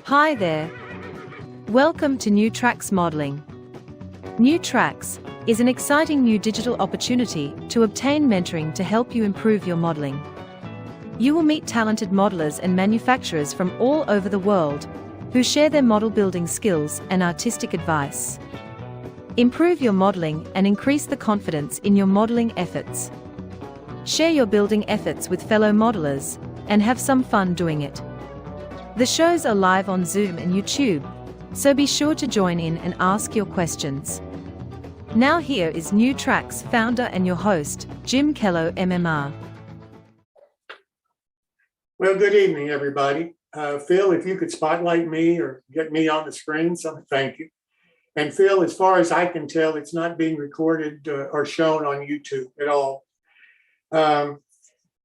Hi there. Welcome to New Tracks Modeling. New Tracks is an exciting new digital opportunity to obtain mentoring to help you improve your modeling. You will meet talented modelers and manufacturers from all over the world who share their model building skills and artistic advice. Improve your modeling and increase the confidence in your modeling efforts. Share your building efforts with fellow modelers and have some fun doing it. The shows are live on Zoom and YouTube, so be sure to join in and ask your questions. Now here is New Tracks founder and your host, Jim Kello, MMR. Well, good evening, everybody. Phil, if you could spotlight me or get me on the screen, thank you. And Phil, as far as I can tell, it's not being recorded or shown on YouTube at all.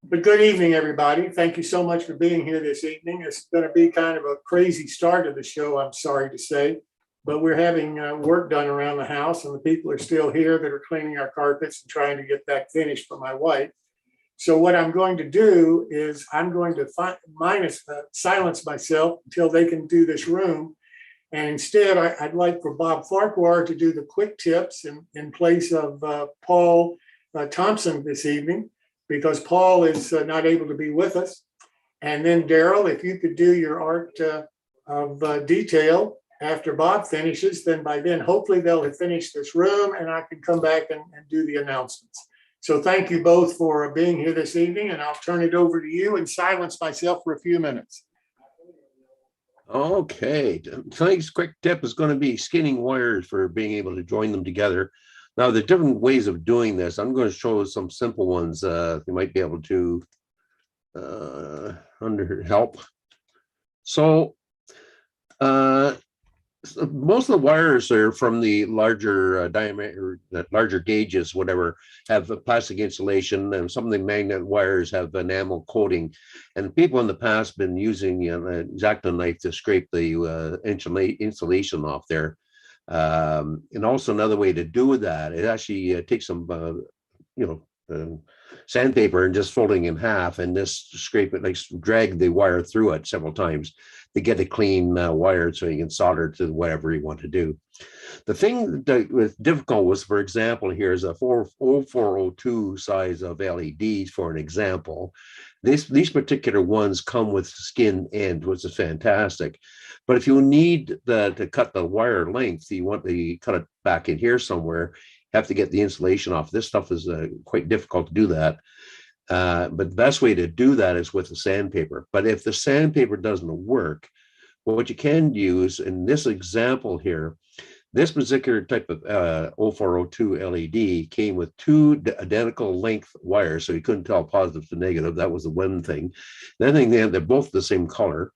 But good evening, everybody. Thank you so much for being here this evening. It's going to be kind of a crazy start of the show, I'm sorry to say, but we're having work done around the house and the people are still here that are cleaning our carpets and trying to get that finished for my wife. So what I'm going to do is I'm going to silence myself until they can do this room. And instead, I'd like for Bob Farquhar to do the quick tips in place of Paul Thompson this evening, because Paul is not able to be with us. And then Daryl, if you could do your art of detail after Bob finishes, then by then, hopefully they'll have finished this room and I can come back and do the announcements. So thank you both for being here this evening, and I'll turn it over to you and silence myself for a few minutes. Okay, tonight's quick tip is going to be skinning wires for being able to join them together. Now, the different ways of doing this, I'm going to show some simple ones you might be able to help. So most of the wires are from the larger diameter, larger gauges, whatever, have a plastic insulation, and some of the magnet wires have enamel coating. And people in the past have been using an X-Acto knife to scrape the insulation off there. And also another way to do that, it actually takes some, sandpaper and just folding in half and just scrape it, like drag the wire through it several times to get a clean wire so you can solder to whatever you want to do. The thing that was difficult was, for example, here's a 0402 size of LEDs for an example. These particular ones come with skin end, which is fantastic. But if you need to cut the wire length, you want to cut it back in here somewhere, have to get the insulation off. This stuff is quite difficult to do that. But the best way to do that is with the sandpaper. But if the sandpaper doesn't work, what you can use in this example here, this particular type of 0402 LED came with two identical length wires, so you couldn't tell positive to negative. That was the one thing. The other thing, they're both the same color.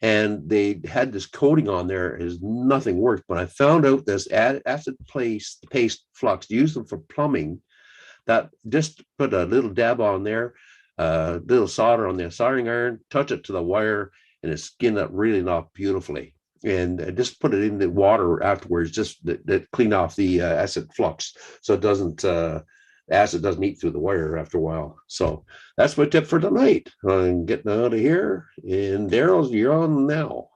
And they had this coating on there, as nothing worked. But I found out this acid paste flux, use them for plumbing, that just put a little dab on there, little solder on the soldering iron, touch it to the wire, and it skinned up really off beautifully. And just put it in the water afterwards, just to clean off the acid flux, so it doesn't acid doesn't eat through the wire after a while. So that's my tip for tonight. I'm getting out of here, and Daryl, you're on now.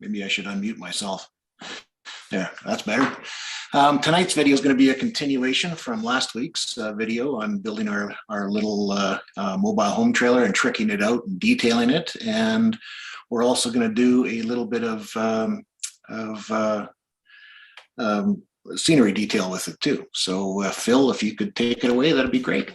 Maybe I should unmute myself. There, that's better. Tonight's video is going to be a continuation from last week's video on building our little mobile home trailer and tricking it out and detailing it. And we're also going to do a little bit of scenery detail with it too. So Phil, if you could take it away, that'd be great.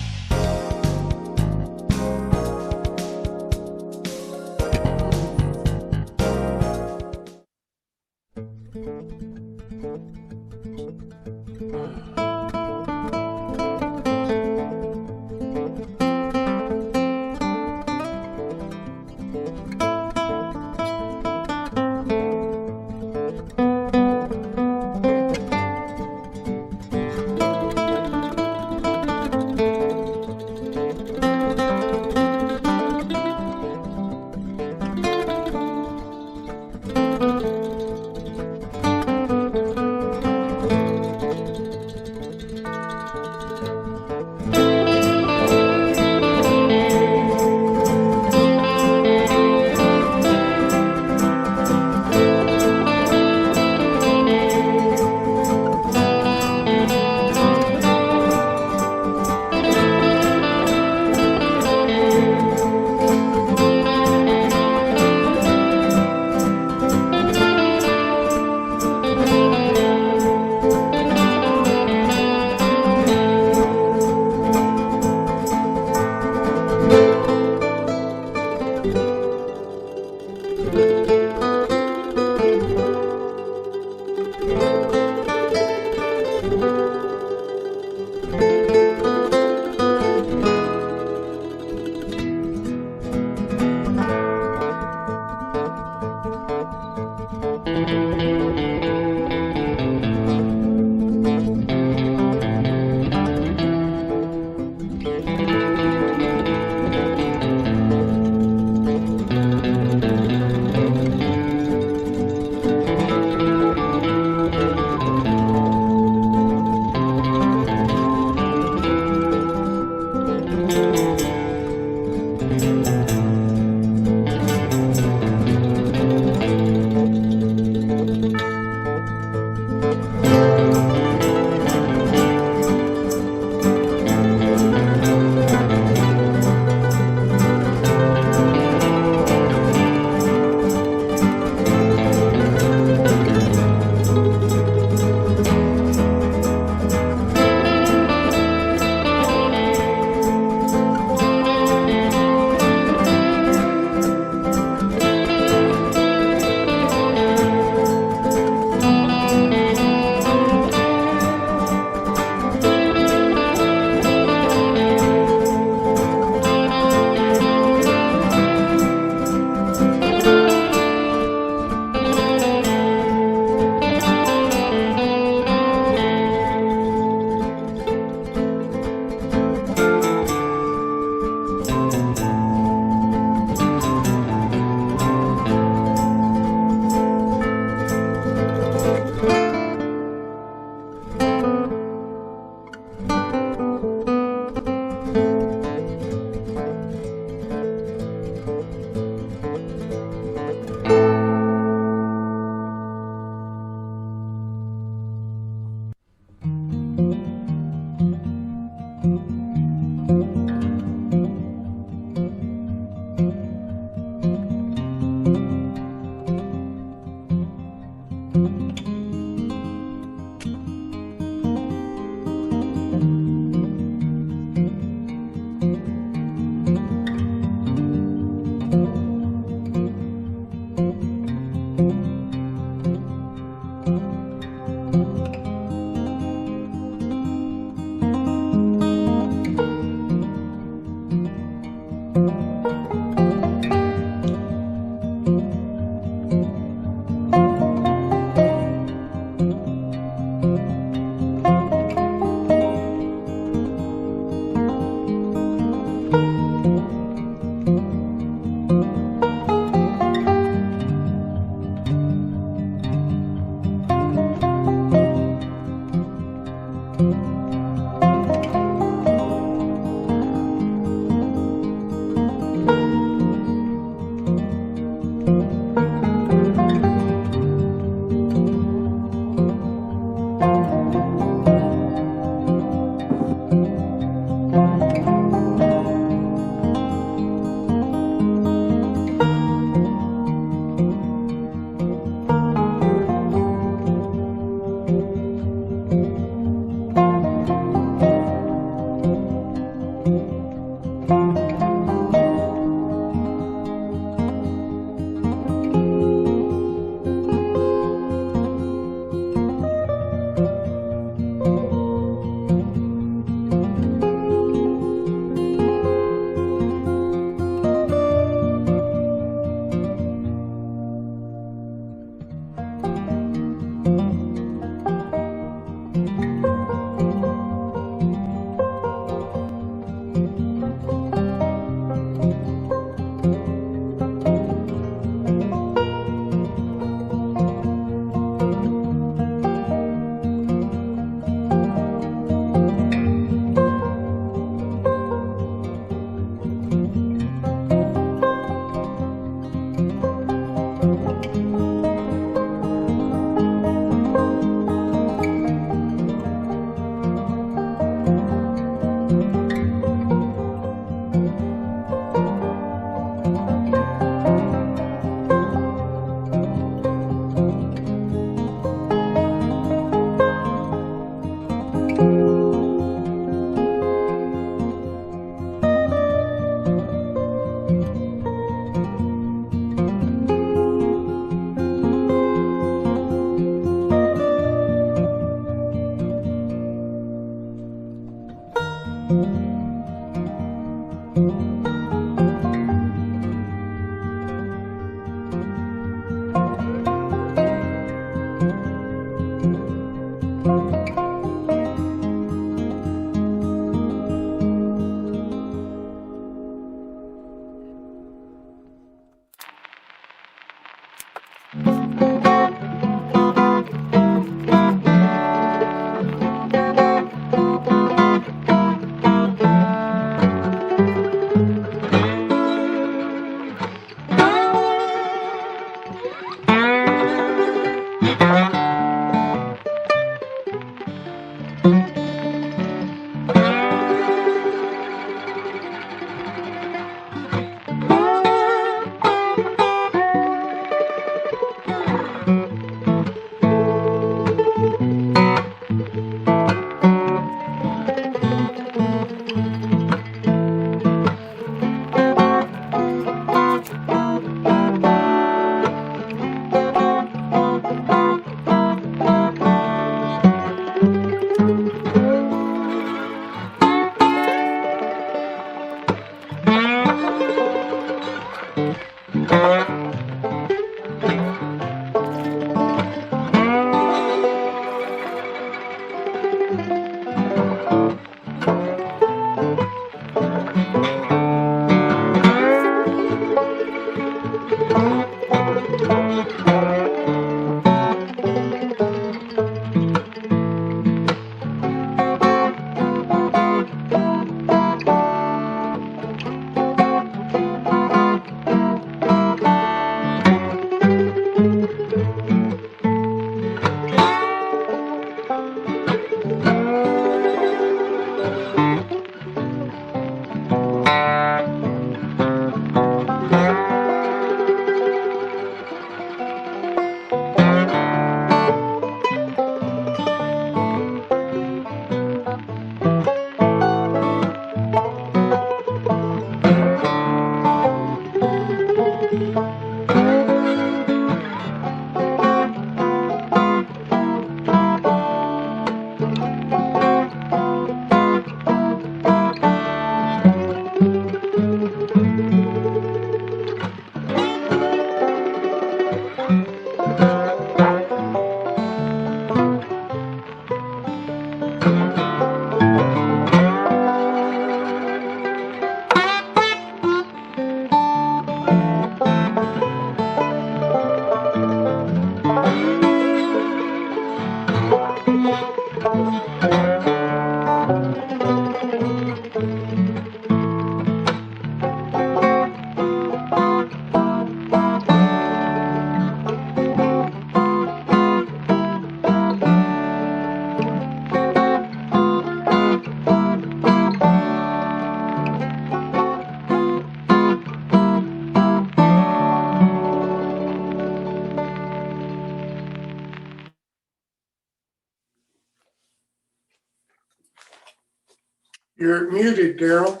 You're muted, Daryl.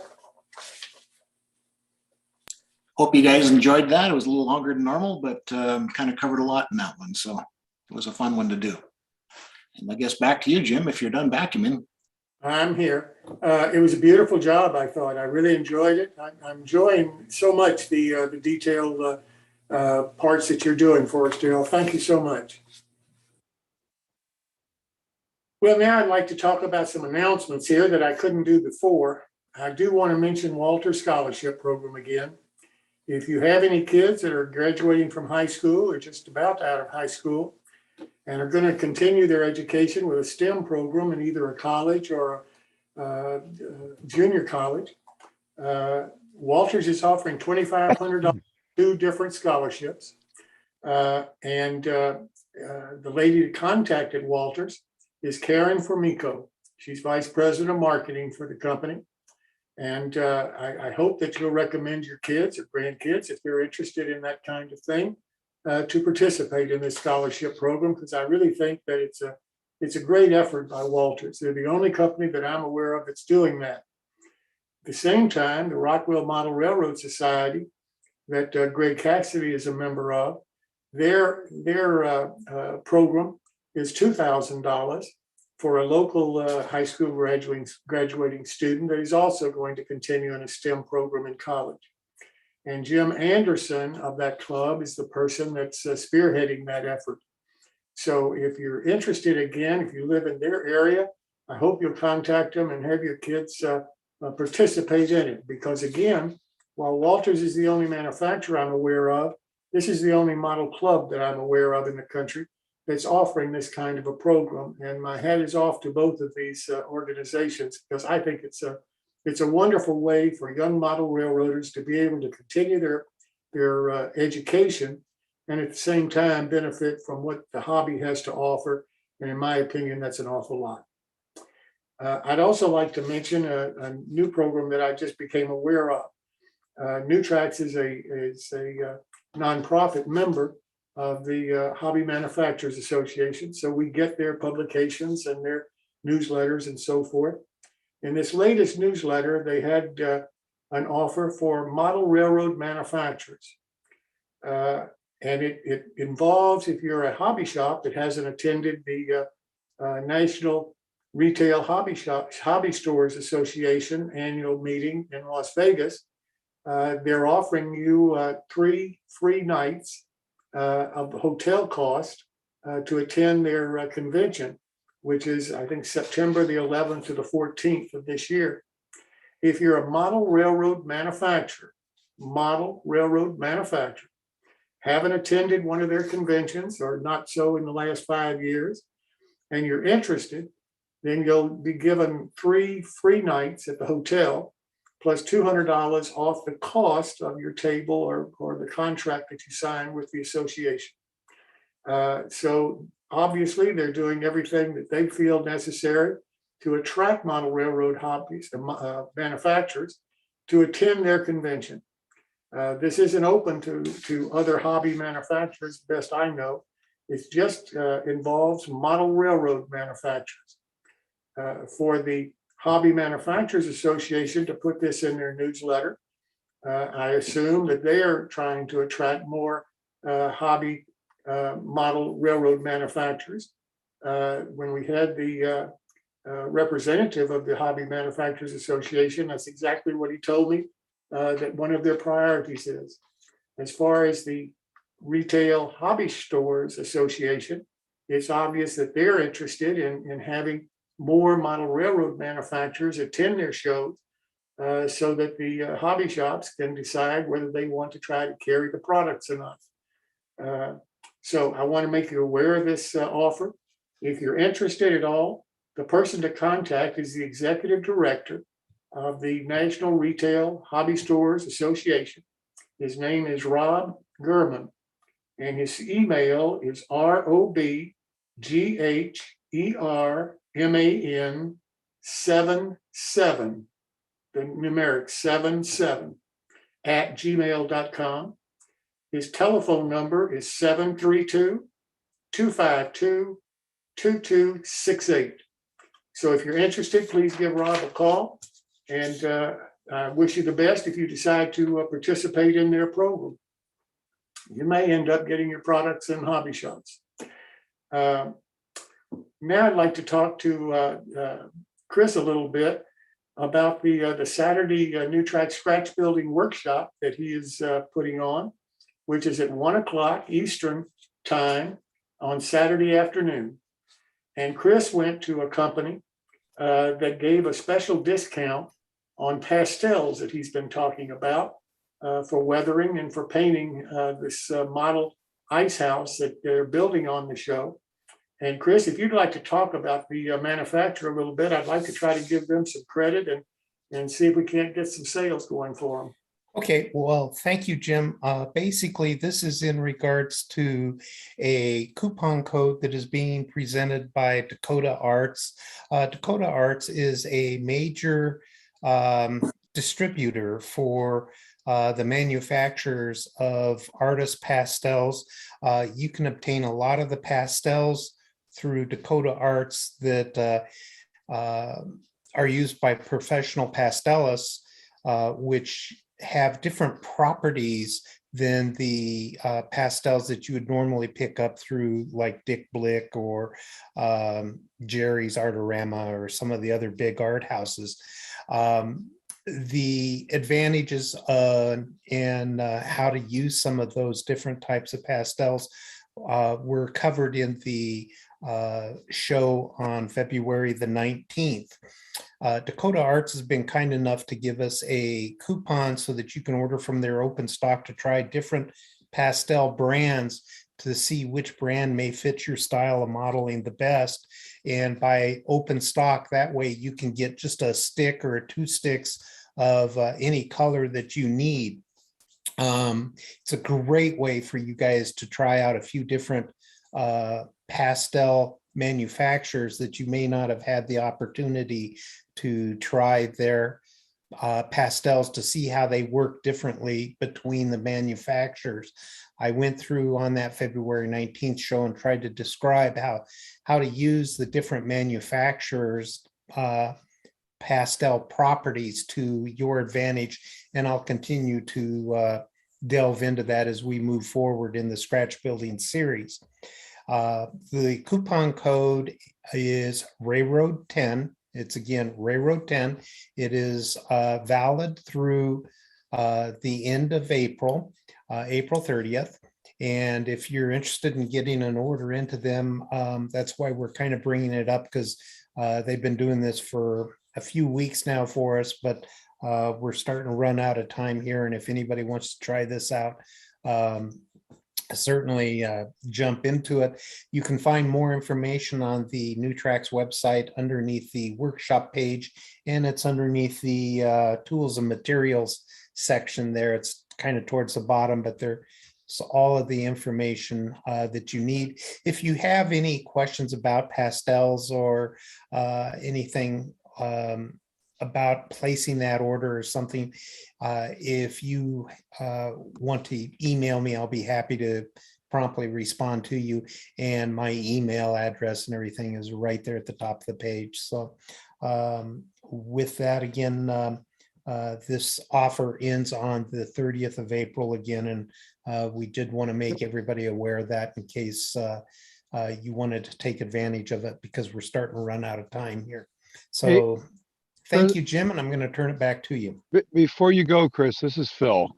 Hope you guys enjoyed that. It was a little longer than normal, but kind of covered a lot in that one. So it was a fun one to do. And I guess back to you, Jim, if you're done vacuuming. I'm here. It was a beautiful job, I thought. I really enjoyed it. I'm enjoying so much the detailed parts that you're doing for us, Daryl. Thank you so much. Well, now I'd like to talk about some announcements here that I couldn't do before. I do want to mention Walter Scholarship Program again. If you have any kids that are graduating from high school or just about out of high school and are going to continue their education with a STEM program in either a college or a junior college, Walters is offering $2,500 two different scholarships. And the lady that contacted Walters is Karen Formico. She's vice president of marketing for the company. And I hope that you'll recommend your kids or grandkids, if they're interested in that kind of thing, to participate in this scholarship program, because I really think that it's a great effort by Walters. They're the only company that I'm aware of that's doing that. At the same time, the Rockwell Model Railroad Society, that Greg Cassidy is a member of, their program is $2,000 for a local high school graduating student that is also going to continue in a STEM program in college. And Jim Anderson of that club is the person that's spearheading that effort. So if you're interested, again, if you live in their area, I hope you'll contact them and have your kids participate in it. Because again, while Walters is the only manufacturer I'm aware of, this is the only model club that I'm aware of in the country that's offering this kind of a program. And my hat is off to both of these organizations, because I think it's a wonderful way for young model railroaders to be able to continue their education and at the same time benefit from what the hobby has to offer. And in my opinion, that's an awful lot. I'd also like to mention a new program that I just became aware of. NewTracks is a nonprofit member of the Hobby Manufacturers Association. So we get their publications and their newsletters and so forth. In this latest newsletter, they had an offer for model railroad manufacturers. And it involves, if you're a hobby shop that hasn't attended the National Retail Hobby Stores Association annual meeting in Las Vegas, they're offering you 3 free nights of hotel cost to attend their convention, which is, I think, September the 11th to the 14th of this year. If you're a model railroad manufacturer, haven't attended one of their conventions or not so in the last 5 years, and you're interested, then you'll be given 3 free nights at the hotel, plus $200 off the cost of your table or the contract that you sign with the association. So obviously, they're doing everything that they feel necessary to attract model railroad hobbies manufacturers to attend their convention. This isn't open to other hobby manufacturers, best I know. It just involves model railroad manufacturers. For the Hobby Manufacturers Association to put this in their newsletter, I assume that they are trying to attract more hobby model railroad manufacturers. When we had the representative of the Hobby Manufacturers Association, that's exactly what he told me that one of their priorities is. As far as the Retail Hobby Stores Association, it's obvious that they're interested in having more model railroad manufacturers attend their shows so that the hobby shops can decide whether they want to try to carry the products or not. So I want to make you aware of this offer. If you're interested at all, the person to contact is the executive director of the National Retail Hobby Stores Association. His name is Rob Gurman, and his email is ROBGHERMAN 77, the numeric 77 at gmail.com. His telephone number is 732-252-2268. So if you're interested, please give Rob a call, and I wish you the best if you decide to participate in their program. You may end up getting your products in hobby shops. Now I'd like to talk to Chris a little bit about the Saturday NewTracks scratch building workshop that he is putting on, which is at 1 o'clock Eastern time on Saturday afternoon. And Chris went to a company that gave a special discount on pastels that he's been talking about for weathering and for painting this model ice house that they're building on the show. And Chris, if you'd like to talk about the manufacturer a little bit, I'd like to try to give them some credit and see if we can't get some sales going for them. Okay, well, thank you, Jim. Basically, this is in regards to a coupon code that is being presented by Dakota Arts. Dakota Arts is a major distributor for the manufacturers of artist pastels. You can obtain a lot of the pastels through Dakota Arts that are used by professional pastelists, which have different properties than the pastels that you would normally pick up through like Dick Blick or Jerry's Artorama or some of the other big art houses. The advantages and how to use some of those different types of pastels were covered in the show on February the 19th. Dakota Arts has been kind enough to give us a coupon so that you can order from their open stock to try different pastel brands to see which brand may fit your style of modeling the best. And by open stock, that way you can get just a stick or 2 sticks of any color that you need. It's a great way for you guys to try out a few different pastel manufacturers that you may not have had the opportunity to try their pastels to see how they work differently between the manufacturers. I went through on that February 19th show and tried to describe how to use the different manufacturers pastel properties to your advantage. And I'll continue to delve into that as we move forward in the scratch building series. The coupon code is Railroad 10. It's again Railroad 10. It is valid through the end of April, April 30th. And if you're interested in getting an order into them, that's why we're kind of bringing it up, because they've been doing this for a few weeks now for us, but we're starting to run out of time here. And if anybody wants to try this out, certainly jump into it. You can find more information on the NewTrax website underneath the workshop page, and it's underneath the tools and materials section there. It's kind of towards the bottom, but there's all of the information that you need. If you have any questions about pastels or anything about placing that order or something, if you want to email me, I'll be happy to promptly respond to you. And my email address and everything is right there at the top of the page. So with that, again, this offer ends on the 30th of April again. And we did want to make everybody aware of that in case you wanted to take advantage of it, because we're starting to run out of time here. So thank you, Jim, and I'm going to turn it back to you. Before you go, Chris, this is Phil.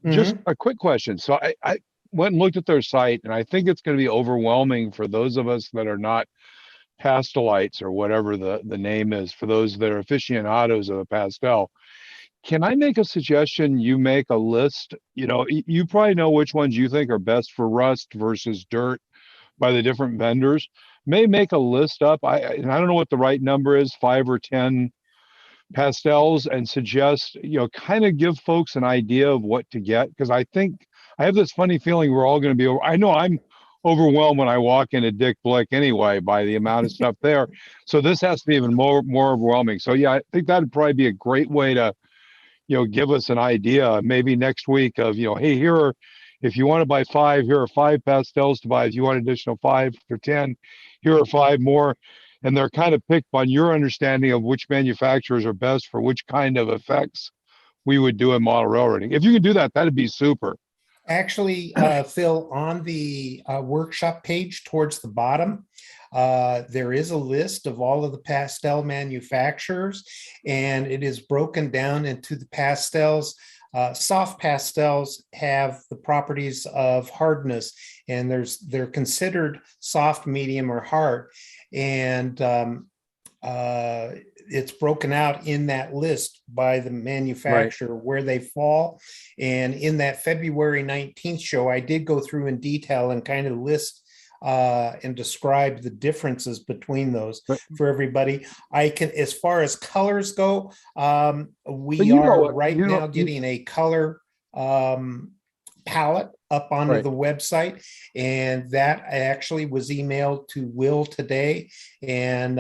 Just a quick question. So I went and looked at their site, and I think it's going to be overwhelming for those of us that are not pastelites, or whatever the name is, for those that are aficionados of a pastel. Can I make a suggestion? You make a list. You know, you probably know which ones you think are best for rust versus dirt by the different vendors. May make a list up. And I don't know what the right number is, 5 or 10 pastels, and suggest, you know, kind of give folks an idea of what to get. Because I think I have this funny feeling we're all going to be, I know I'm overwhelmed when I walk into Dick Blick anyway by the amount of stuff there. So this has to be even more overwhelming. So yeah, I think that'd probably be a great way to, you know, give us an idea maybe next week of, you know, hey, here are, if you want to buy 5, here are 5 pastels to buy. If you want additional 5 or 10, here are 5 more. And they're kind of picked on your understanding of which manufacturers are best for which kind of effects we would do in model railroading. If you could do that, that'd be super. Actually, Phil, on the workshop page towards the bottom, there is a list of all of the pastel manufacturers, and it is broken down into the pastels. Soft pastels have the properties of hardness, and they're considered soft, medium, or hard. And it's broken out in that list by the manufacturer where they fall. And in that February 19th show, I did go through in detail and kind of list and describe the differences between those for everybody. I can, as far as colors go, we are right now getting a color palette up onto the website, and that actually was emailed to Will today, and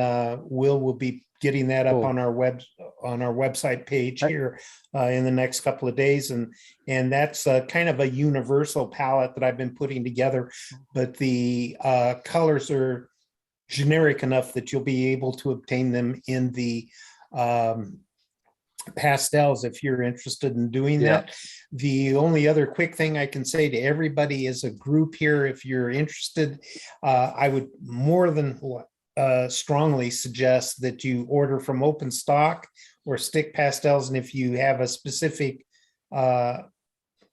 Will will be getting that up on our website page here in the next couple of days, and that's kind of a universal palette that I've been putting together, but the colors are generic enough that you'll be able to obtain them in the pastels if you're interested in doing that. The only other quick thing I can say to everybody is a group here, if you're interested, I would more than strongly suggest that you order from open stock or stick pastels, and if you have a specific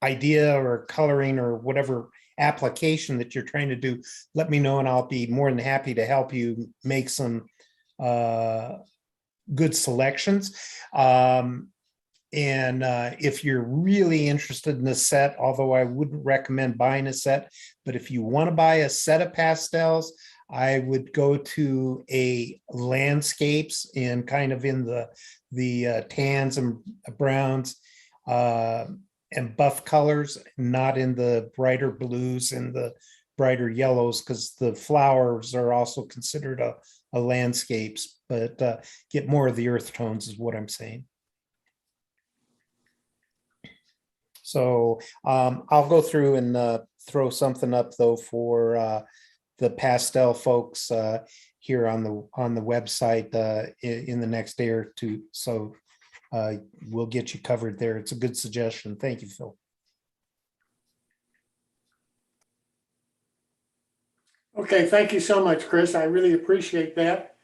idea or coloring or whatever application that you're trying to do, let me know and I'll be more than happy to help you make some good selections. And if you're really interested in a set, although I wouldn't recommend buying a set, but if you want to buy a set of pastels, I would go to a landscapes and kind of in the tans and browns, and buff colors, not in the brighter blues and the brighter yellows, because the flowers are also considered a landscapes, but get more of the earth tones is what I'm saying. So I'll go through and throw something up though for the pastel folks here on the website in the next day or two. So we'll get you covered there. It's a good suggestion. Thank you, Phil. Okay, thank you so much, Chris. I really appreciate that.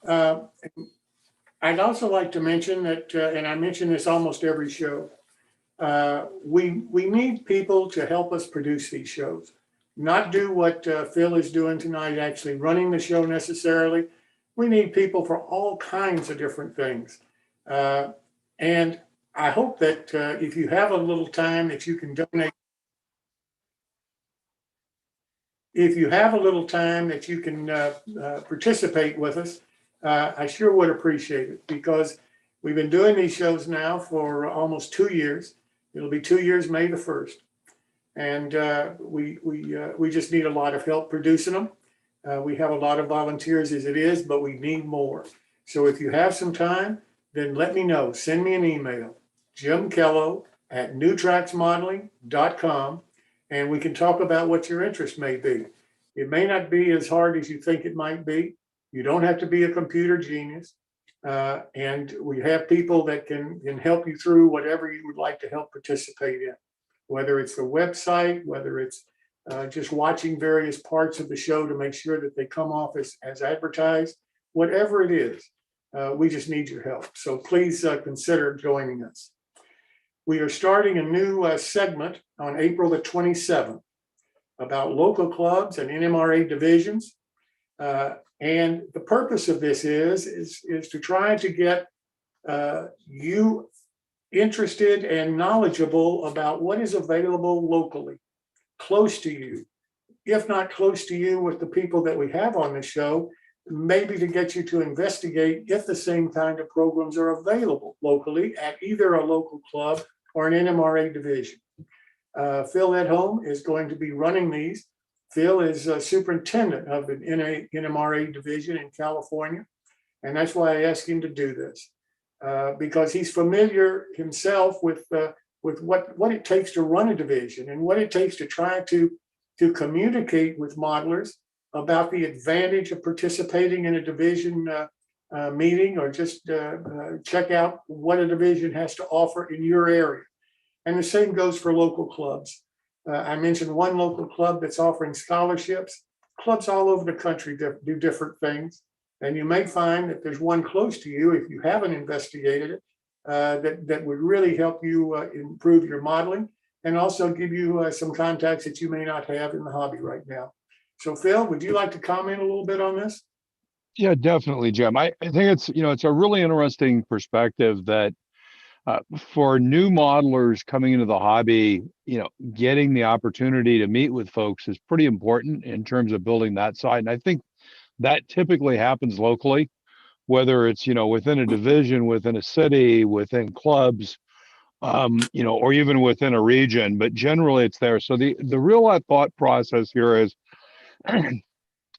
I'd also like to mention that, and I mention this almost every show, we need people to help us produce these shows, not do what Phil is doing tonight, actually running the show necessarily. We need people for all kinds of different things. And I hope that if you have a little time that you can donate, if you have a little time that you can participate with us, I sure would appreciate it, because we've been doing these shows now for almost 2 years. It'll be 2 years, May the 1st. And we just need a lot of help producing them. We have a lot of volunteers as it is, but we need more. So if you have some time, then let me know. Send me an email, jimkello@newtracksmodeling.com, and we can talk about what your interest may be. It may not be as hard as you think it might be. You don't have to be a computer genius. And we have people that can help you through whatever you would like to help participate in, whether it's the website, whether it's just watching various parts of the show to make sure that they come off as advertised, whatever it is. We just need your help. So please consider joining us. We are starting a new segment on April the 27th about local clubs and NMRA divisions. And the purpose of this is to try to get you interested and knowledgeable about what is available locally, close to you. If not close to you with the people that we have on the show, maybe to get you to investigate if the same kind of programs are available locally at either a local club or an NMRA division. Phil Edholm is going to be running these. Phil is superintendent of the NMRA division in California, and that's why I asked him to do this, because he's familiar himself with what it takes to run a division and what it takes to try to communicate with modelers about the advantage of participating in a division meeting, or just check out what a division has to offer in your area. And the same goes for local clubs. I mentioned one local club that's offering scholarships. Clubs all over the country do different things. And you may find that there's one close to you, if you haven't investigated it, that would really help you improve your modeling, and also give you some contacts that you may not have in the hobby right now. So Phil, would you like to comment a little bit on this? Yeah, definitely, Jim. I think it's a really interesting perspective that for new modelers coming into the hobby, getting the opportunity to meet with folks is pretty important in terms of building that side. And I think that typically happens locally, whether it's, within a division, within a city, within clubs, or even within a region, but generally it's there. So the real thought process here is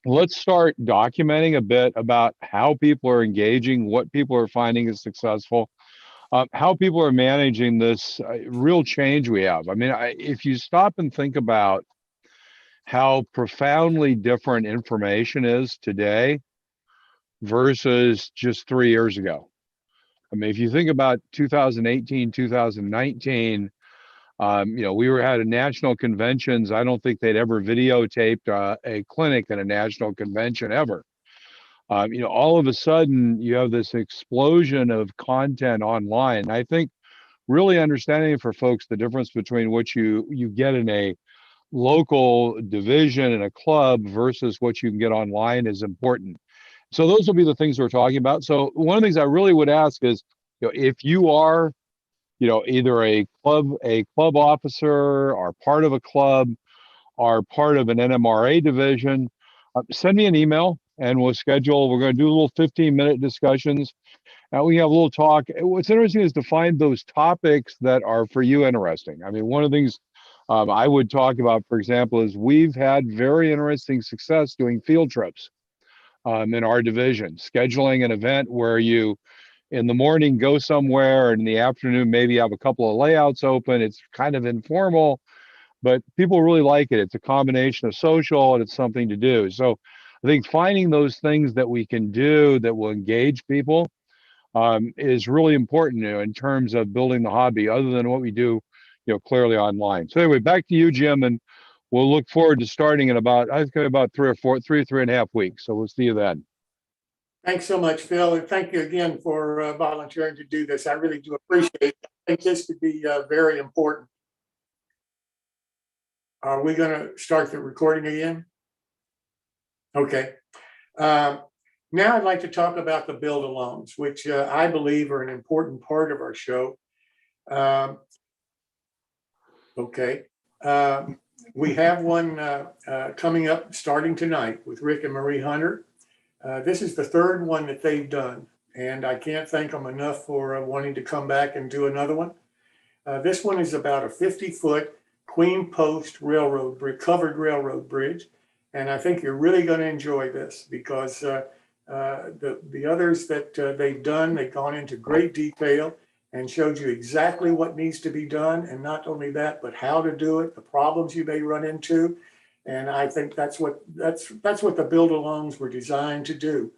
let's start documenting a bit about how people are engaging, what people are finding is successful, how people are managing this real change we have. I mean, if you stop and think about how profoundly different information is today versus just 3 years ago. I mean, if you think about 2018, 2019, we had a national conventions. I don't think they'd ever videotaped a clinic at a national convention ever. All of a sudden you have this explosion of content online. I think really understanding for folks the difference between what you get in a local division and a club versus what you can get online is important. So those will be the things we're talking about. So one of the things I really would ask is, if you are, either a club officer or part of a club or part of an NMRA division, send me an email. and we're going to do a little 15-minute discussions. And we have a little talk. What's interesting is to find those topics that are for you interesting. I mean, one of the things I would talk about, for example, is we've had very interesting success doing field trips in our division, scheduling an event where you in the morning go somewhere and in the afternoon maybe have a couple of layouts open. It's kind of informal, but people really like it. It's a combination of social and it's something to do. So I think finding those things that we can do that will engage people is really important, in terms of building the hobby, other than what we do, clearly online. So anyway, back to you, Jim, and we'll look forward to starting in I think about 3.5 weeks. So we'll see you then. Thanks so much, Phil, and thank you again for volunteering to do this. I really do appreciate it. I think this could be very important. Are we going to start the recording again? Okay. Now I'd like to talk about the build-alongs, which I believe are an important part of our show. We have one coming up starting tonight with Rick and Marie Hunter. This is the third one that they've done, and I can't thank them enough for wanting to come back and do another one. This one is about a 50-foot Queen Post covered railroad bridge, and I think you're really going to enjoy this because the others that they've done, they've gone into great detail and showed you exactly what needs to be done, and not only that, but how to do it, the problems you may run into. And I think that's what the build-alongs were designed to do.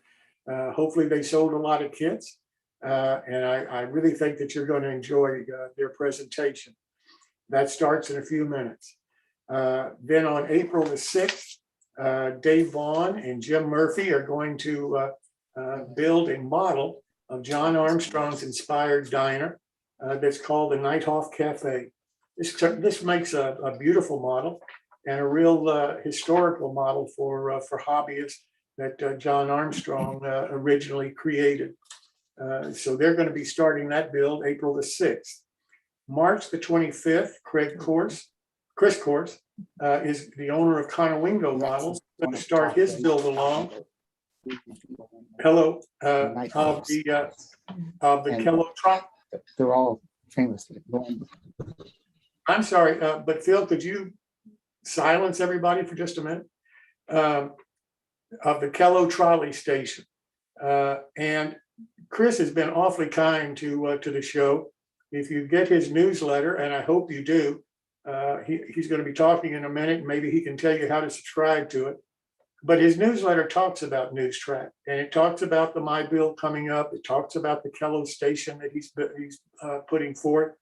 Hopefully they sold a lot of kits, and I really think that you're going to enjoy their presentation. That starts in a few minutes. Then on April the 6th, Dave Vaughn and Jim Murphy are going to build a model of John Armstrong's inspired diner that's called the Nighthawk Cafe. This makes a beautiful model and a real historical model for hobbyists that John Armstrong originally created. So they're going to be starting that build April the 6th. March the 25th, Chris Course is the owner of Conowingo Models, going to start his build along. Hello, of the Kello truck. They're all famous. I'm sorry, but Phil, could you silence everybody for just a minute? Of the Kello trolley station. And Chris has been awfully kind to the show. If you get his newsletter, and I hope you do, he's going to be talking in a minute, and maybe he can tell you how to subscribe to it. But his newsletter talks about NewsTrack, and it talks about the My Build coming up. It talks about the Kello station that he's putting forth.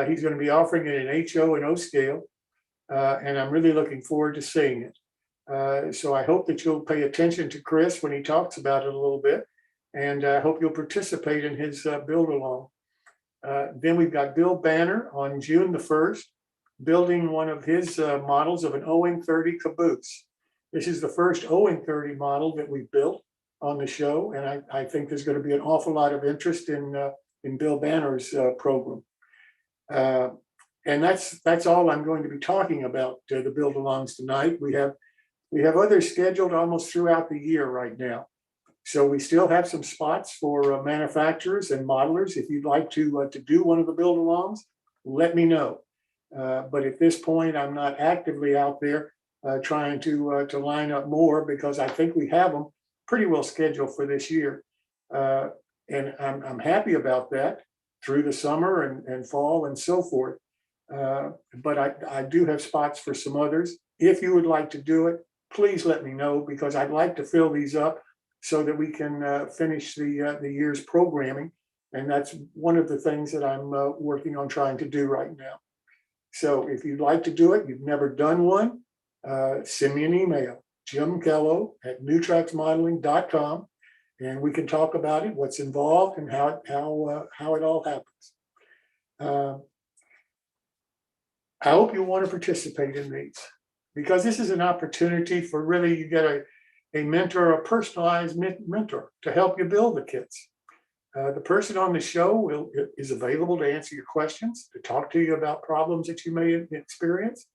He's going to be offering it in HO and O scale, and I'm really looking forward to seeing it. So I hope that you'll pay attention to Chris when he talks about it a little bit, and I hope you'll participate in his build along. Then we've got Bill Banner on June the 1st, building one of his models of an Owing 30 caboose. This is the first Owing 30 model that we've built on the show, and I think there's going to be an awful lot of interest in Bill Banner's program. And that's all I'm going to be talking about the build-alongs tonight. We have others scheduled almost throughout the year right now. So we still have some spots for manufacturers and modelers. If you'd like to do one of the build-alongs, let me know. But at this point, I'm not actively out there trying to line up more, because I think we have them pretty well scheduled for this year. And I'm happy about that through the summer and fall and so forth. But I do have spots for some others. If you would like to do it, please let me know, because I'd like to fill these up so that we can finish the year's programming. And that's one of the things that I'm working on trying to do right now. So if you'd like to do it, you've never done one, send me an email, jimkello@newtracksmodeling.com, and we can talk about it, what's involved, and how it all happens. I hope you want to participate in these, because this is an opportunity for really, you get a mentor, a personalized mentor to help you build the kits. The person on the show is available to answer your questions, to talk to you about problems that you may experience,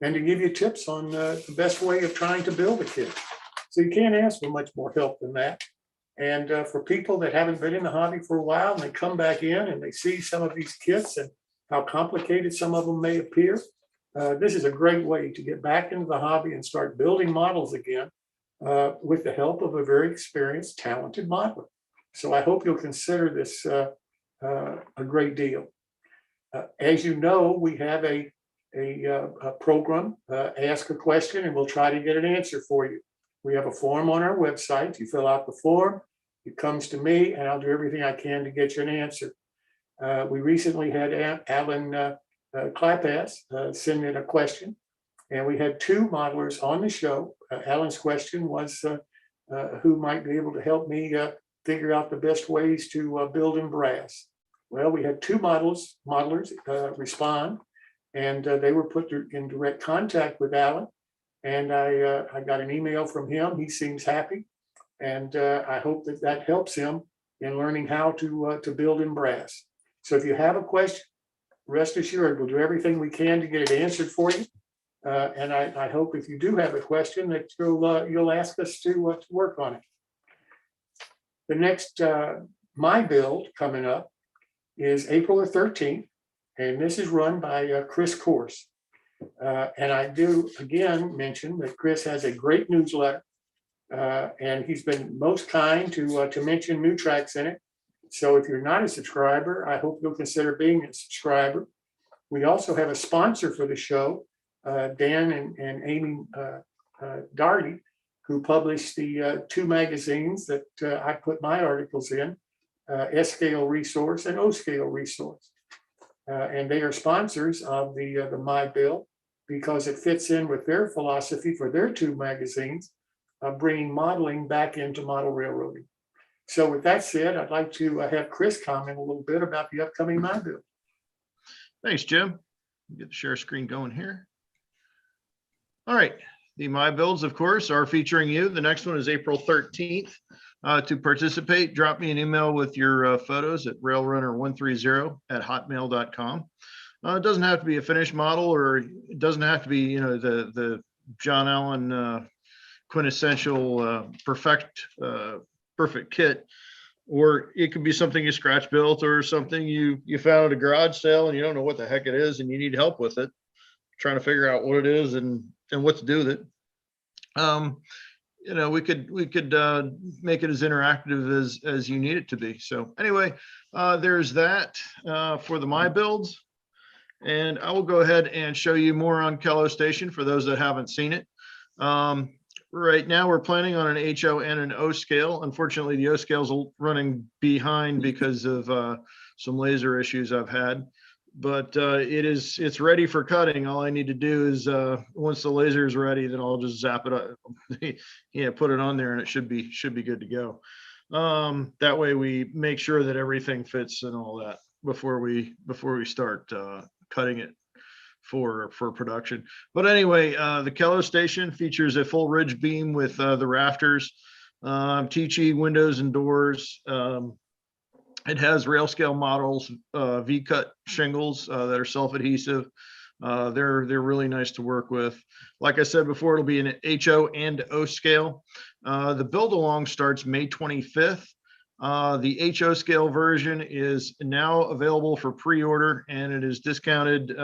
and to give you tips on the best way of trying to build a kit. So you can't ask for much more help than that. And for people that haven't been in the hobby for a while and they come back in and they see some of these kits and how complicated some of them may appear, this is a great way to get back into the hobby and start building models again with the help of a very experienced, talented modeler. So I hope you'll consider this a great deal. As you know, we have a program, ask a question, and we'll try to get an answer for you. We have a form on our website. You fill out the form, it comes to me, and I'll do everything I can to get you an answer. We recently had Alan Clapass send in a question, and we had two modelers on the show. Alan's question was, who might be able to help me figure out the best ways to build in brass? Well, we had two modelers respond, and they were put in direct contact with Alan. And I got an email from him. He seems happy, and I hope that helps him in learning how to build in brass. So if you have a question, rest assured we'll do everything we can to get it answered for you. And I hope if you do have a question that you'll ask us to work on it. The next My Build coming up is April the 13th, and this is run by Chris Course. And I do again mention that Chris has a great newsletter, and he's been most kind to mention new tracks in it. So if you're not a subscriber, I hope you'll consider being a subscriber. We also have a sponsor for the show, Dan and Amy Darty, who publish the two magazines that I put my articles in, S-Scale Resource and O-Scale Resource. And they are sponsors of the My Bill because it fits in with their philosophy for their two magazines of bringing modeling back into model railroading. So with that said, I'd like to have Chris comment a little bit about the upcoming My Bill. Thanks, Jim. Get the share screen going here. All right. The My Builds, of course, are featuring you. The next one is April 13th. To participate, drop me an email with your photos at railrunner130@hotmail.com. It doesn't have to be a finished model, or it doesn't have to be, the John Allen quintessential perfect kit, or it could be something you scratch built or something you found at a garage sale and you don't know what the heck it is and you need help with it, trying to figure out what it is and what to do with it. We could make it as interactive as you need it to be. So anyway, there's that for the My Builds. And I will go ahead and show you more on Kello Station for those that haven't seen it. Right now we're planning on an HO and an O scale. Unfortunately, the O scale is running behind because of some laser issues I've had. But it's ready for cutting. All I need to do is once the laser is ready, then I'll just zap it up, put it on there, and it should be good to go. That way we make sure that everything fits and all that before we start cutting it for production. But anyway, the Kello Station features a full ridge beam with the rafters, TG windows and doors. It has rail scale models, V-cut shingles that are self-adhesive. They're really nice to work with. Like I said before, it'll be an HO and O scale. The build along starts May 25th. The HO scale version is now available for pre-order, and it is discounted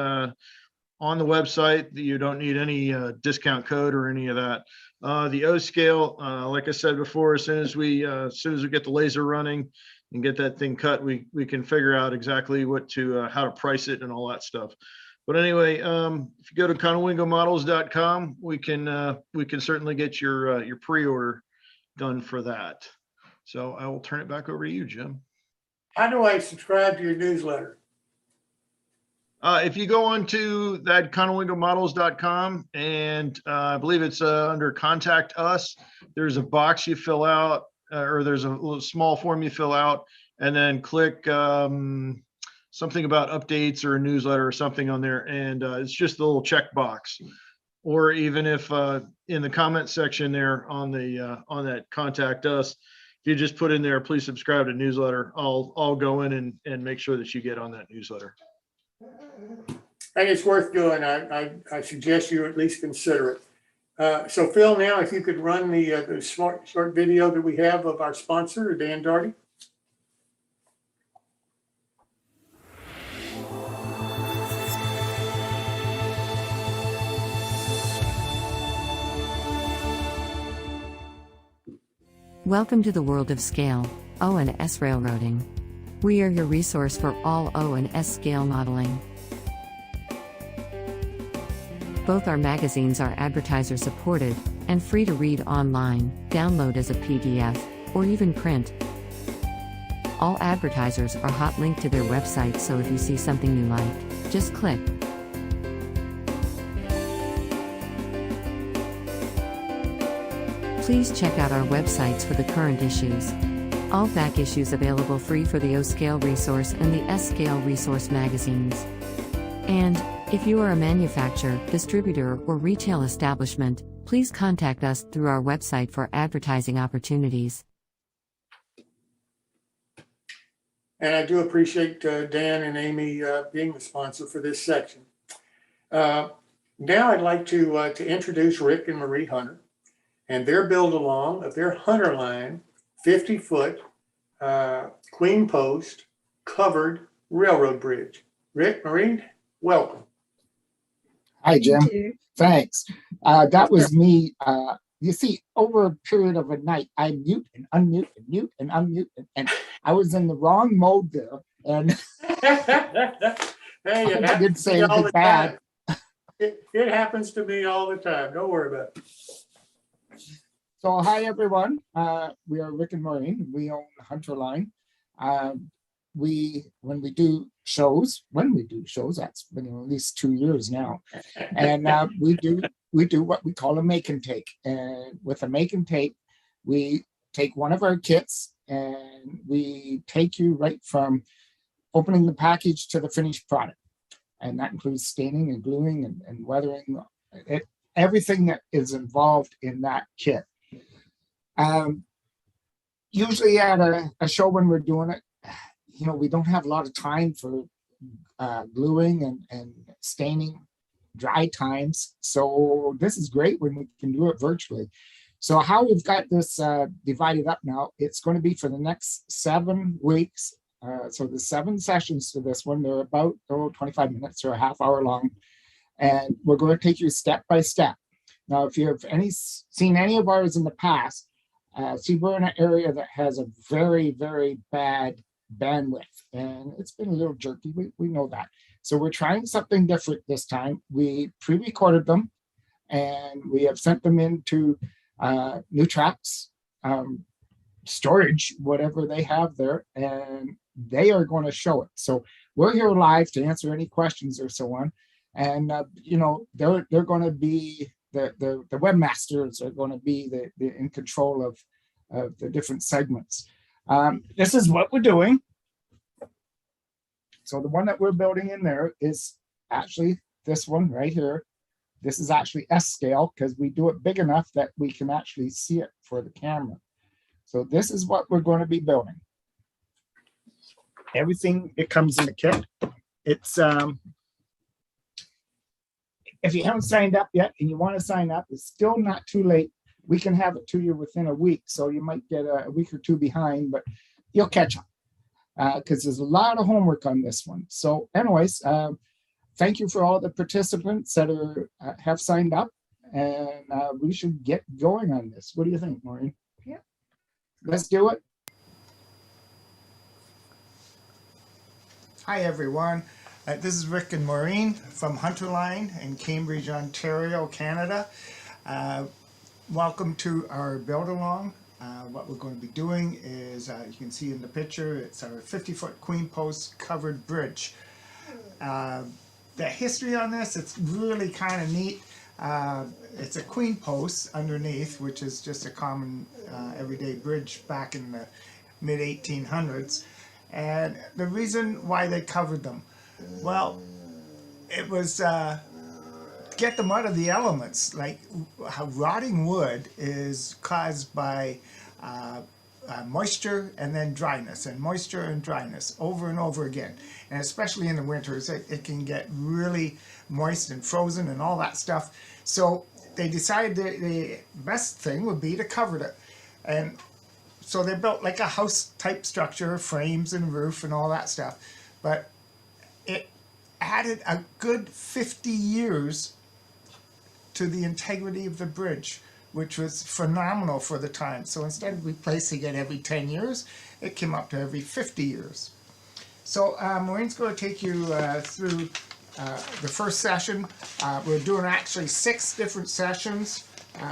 on the website. You don't need any discount code or any of that. The O scale, like I said before, as soon as we get the laser running and get that thing cut, we can figure out exactly how to price it and all that stuff. But anyway, if you go to conowingomodels.com, we can certainly get your pre-order done for that. So I will turn it back over to you, Jim. How do I subscribe to your newsletter? If you go on to that conowingomodels.com, and I believe it's under Contact Us, there's a box you fill out, or there's a little small form you fill out, and then click something about updates or a newsletter or something on there, and it's just a little check box. Or even if in the comment section there on that Contact Us, if you just put in there, please subscribe to newsletter, I'll go in and make sure that you get on that newsletter. And it's worth doing. I suggest you at least consider it. So Phil, now if you could run the short video that we have of our sponsor, Dan Darty. Welcome to the world of scale, O and S railroading. We are your resource for all O and S scale modeling. Both our magazines are advertiser supported and free to read online, download as a PDF, or even print. All advertisers are hot linked to their website, so if you see something you like, just click. Please check out our websites for the current issues. All back issues available free for the O Scale Resource and the S Scale Resource magazines. And, if you are a manufacturer, distributor, or retail establishment, please contact us through our website for advertising opportunities. And I do appreciate Dan and Amy being the sponsor for this section. Now I'd like to introduce Rick and Marie Hunter and their build along of their Hunter line 50-foot queen post covered railroad bridge. Rick, Marie, welcome. Hi, Jim. Thanks. That was me. You see, over a period of a night, I mute and unmute and mute and unmute, and I was in the wrong mode there. And Hey, I didn't say anything bad. It happens to me all the time. Don't worry about it. So, hi, everyone. We are Rick and Maureen. We own Hunter Line. When we do shows, that's been at least 2 years now, and we do what we call a make and take. And with a make and take, we take one of our kits and we take you right from opening the package to the finished product, and that includes staining and gluing and weathering, everything that is involved in that kit. Usually at a show when we're doing it, we don't have a lot of time for gluing and staining, dry times. So this is great when we can do it virtually. So how we've got this divided up now, it's going to be for the next 7 weeks. So the 7 sessions to this one, they're about 25 minutes or a half hour long. And we're going to take you step by step. Now, if you've seen any of ours in the past, see, we're in an area that has a very, very bad bandwidth, and it's been a little jerky. We know that. So we're trying something different this time. We pre-recorded them, and we have sent them into New Tracks storage, whatever they have there, and they are going to show it. So we're here live to answer any questions or so on. And they're going to be the webmasters are going to be the in control of the different segments. This is what we're doing. So the one that we're building in there is actually this one right here. This is actually S scale because we do it big enough that we can actually see it for the camera. So this is what we're going to be building. Everything, it comes in the kit. It's if you haven't signed up yet and you want to sign up, it's still not too late. We can have it to you within a week. So you might get a week or two behind, but you'll catch up because there's a lot of homework on this one. So anyways, thank you for all the participants that have signed up, and we should get going on this. What do you think, Maureen? Yeah. Let's do it. Hi, everyone. This is Rick and Maureen from Hunter Line in Cambridge, Ontario, Canada. Welcome to our build along. What we're going to be doing is, you can see in the picture, it's our 50-foot queen post covered bridge. The history on this, it's really kind of neat. It's a queen post underneath, which is just a common everyday bridge back in the mid 1800s. And the reason why they covered them, well, it was get them out of the elements. Like how rotting wood is caused by moisture and then dryness, and moisture and dryness over and over again. And especially in the winters, it can get really moist and frozen and all that stuff. So they decided the best thing would be to cover it. And so they built like a house type structure, frames and roof and all that stuff. But it added a good 50 years to the integrity of the bridge, which was phenomenal for the time. So instead of replacing it every 10 years, it came up to every 50 years. So Maureen's going to take you through the first session. We're doing actually 6 different sessions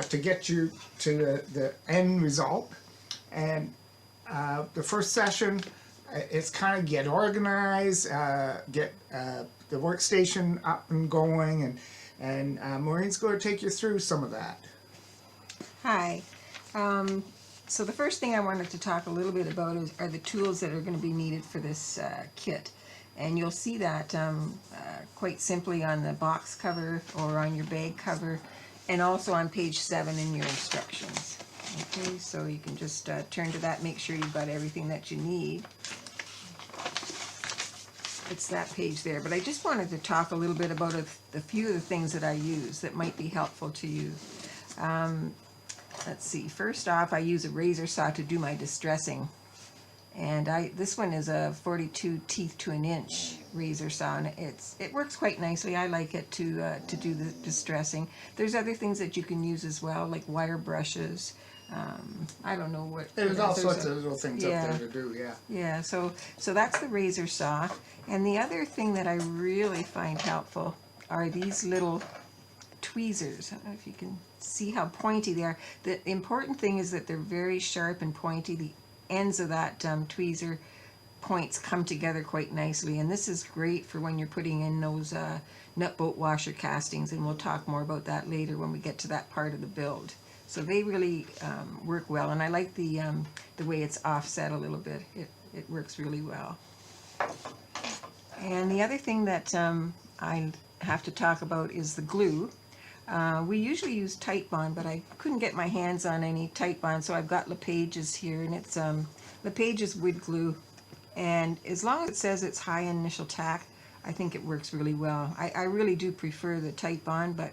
to get you to the end result. And the first session is kind of get organized, get the workstation up and going, and Maureen's going to take you through some of that. Hi. So the first thing I wanted to talk a little bit about are the tools that are going to be needed for this kit. And you'll see that quite simply on the box cover or on your bag cover, and also on page 7 in your instructions. Okay, so you can just turn to that, make sure you've got everything that you need. It's that page there, but I just wanted to talk a little bit about a few of the things that I use that might be helpful to you. Let's see, first off, I use a razor saw to do my distressing. And this one is a 42 teeth to 1 inch razor saw, and it works quite nicely. I like it to do the distressing. There's other things that you can use as well, like wire brushes. I don't know what. There's all sorts of little things up there to do, yeah. Yeah, so that's the razor saw. And the other thing that I really find helpful are these little tweezers. I don't know if you can see how pointy they are. The important thing is that they're very sharp and pointy. The ends of that tweezer points come together quite nicely, and this is great for when you're putting in those nut bolt washer castings, and we'll talk more about that later when we get to that part of the build. So they really work well, and I like the way it's offset a little bit. It works really well. And the other thing that I have to talk about is the glue. We usually use Titebond, but I couldn't get my hands on any Titebond, so I've got LePage's here, and it's LePage's wood glue. And as long as it says it's high initial tack, I think it works really well. I really do prefer the Titebond, but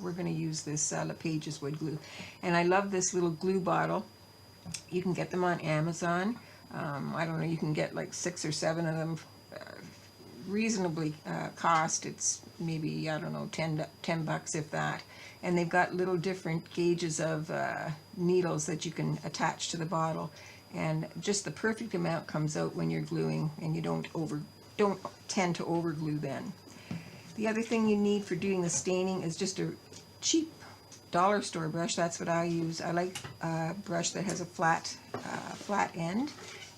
we're going to use this LePage's wood glue. And I love this little glue bottle. You can get them on Amazon. I don't know, you can get like 6 or 7 of them reasonably cost. It's maybe, I don't know, 10 bucks if that. And they've got little different gauges of needles that you can attach to the bottle, and just the perfect amount comes out when you're gluing, and you don't tend to over glue then. The other thing you need for doing the staining is just a cheap dollar store brush. That's what I use. I like a brush that has a flat end,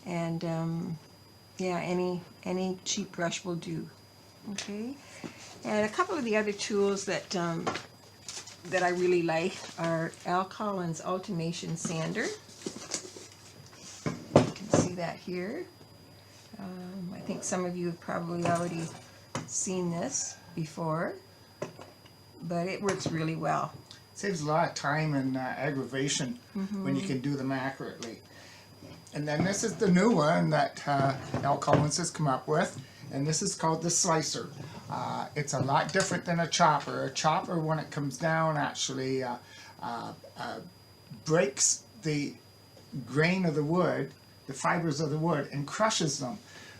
and yeah, any cheap brush will do. Okay, and a couple of the other tools that that I really like are Al Collins Ultimation Sander. You can see that here. I think some of you have probably already seen this before, but it works really well. Saves a lot of time and aggravation when you can do them accurately. And then this is the new one that Al Collins has come up with, and this is called the slicer. It's a lot different than a chopper. A chopper, when it comes down, actually breaks the grain of the wood, the fibers of the wood, and crushes them.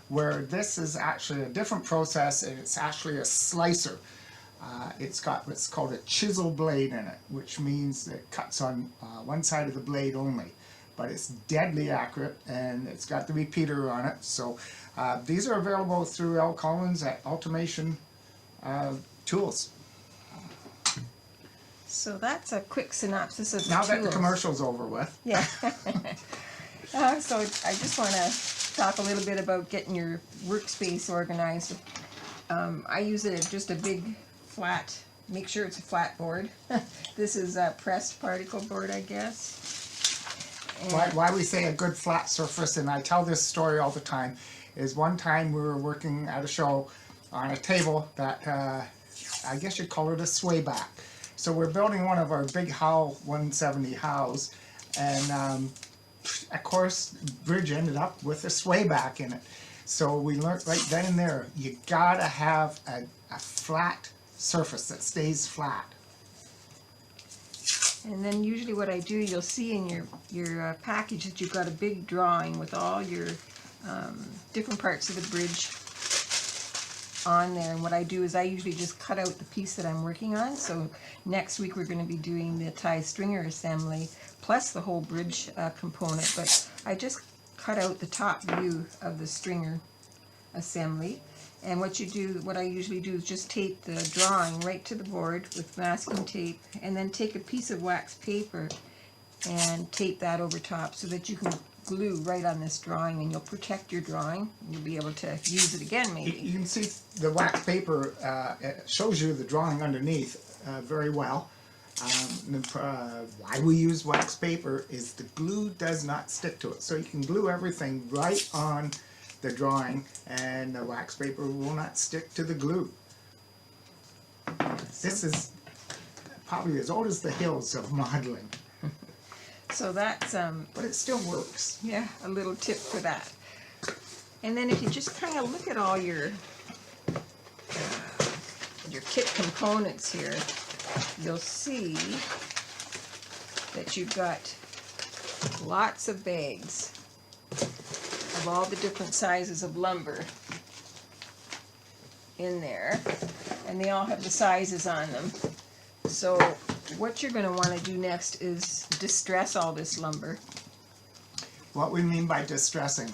Where this is actually a different process, and it's actually a slicer. It's got what's called a chisel blade in it, which means it cuts on one side of the blade only. But it's deadly accurate, and it's got the repeater on it. So these are available through Al Collins at Ultimation Tools. So that's a quick synopsis of the Now tools. that the commercial's over with. Yeah. So I just want to talk a little bit about getting your workspace organized. I use just a big flat, make sure it's a flat board. This is a pressed particle board, I guess. Why we say a good flat surface, and I tell this story all the time, is one time we were working at a show on a table that I guess you'd call it a sway back. So we're building one of our big Howe 170 Howes, and of course bridge ended up with a sway back in it. So we learned right then and there, you gotta have a flat surface that stays flat. And then usually what I do, you'll see in your package that you've got a big drawing with all your different parts of the bridge on there. And what I do is I usually just cut out the piece that I'm working on. So next week we're going to be doing the tie stringer assembly plus the whole bridge component. But I just cut out the top view of the stringer assembly. And what I usually do is just tape the drawing right to the board with masking tape, and then take a piece of wax paper and tape that over top so that you can glue right on this drawing, and you'll protect your drawing. You'll be able to use it again maybe. You can see the wax paper it shows you the drawing underneath very well. Why we use wax paper is the glue does not stick to it, so you can glue everything right on the drawing, and the wax paper will not stick to the glue. This is probably as old as the hills of modeling. So that's But it still works. yeah, a little tip for that. And then if you just kind of look at all your kit components here, you'll see that you've got lots of bags of all the different sizes of lumber in there, and they all have the sizes on them. So what you're going to want to do next is distress all this lumber. What we mean by distressing,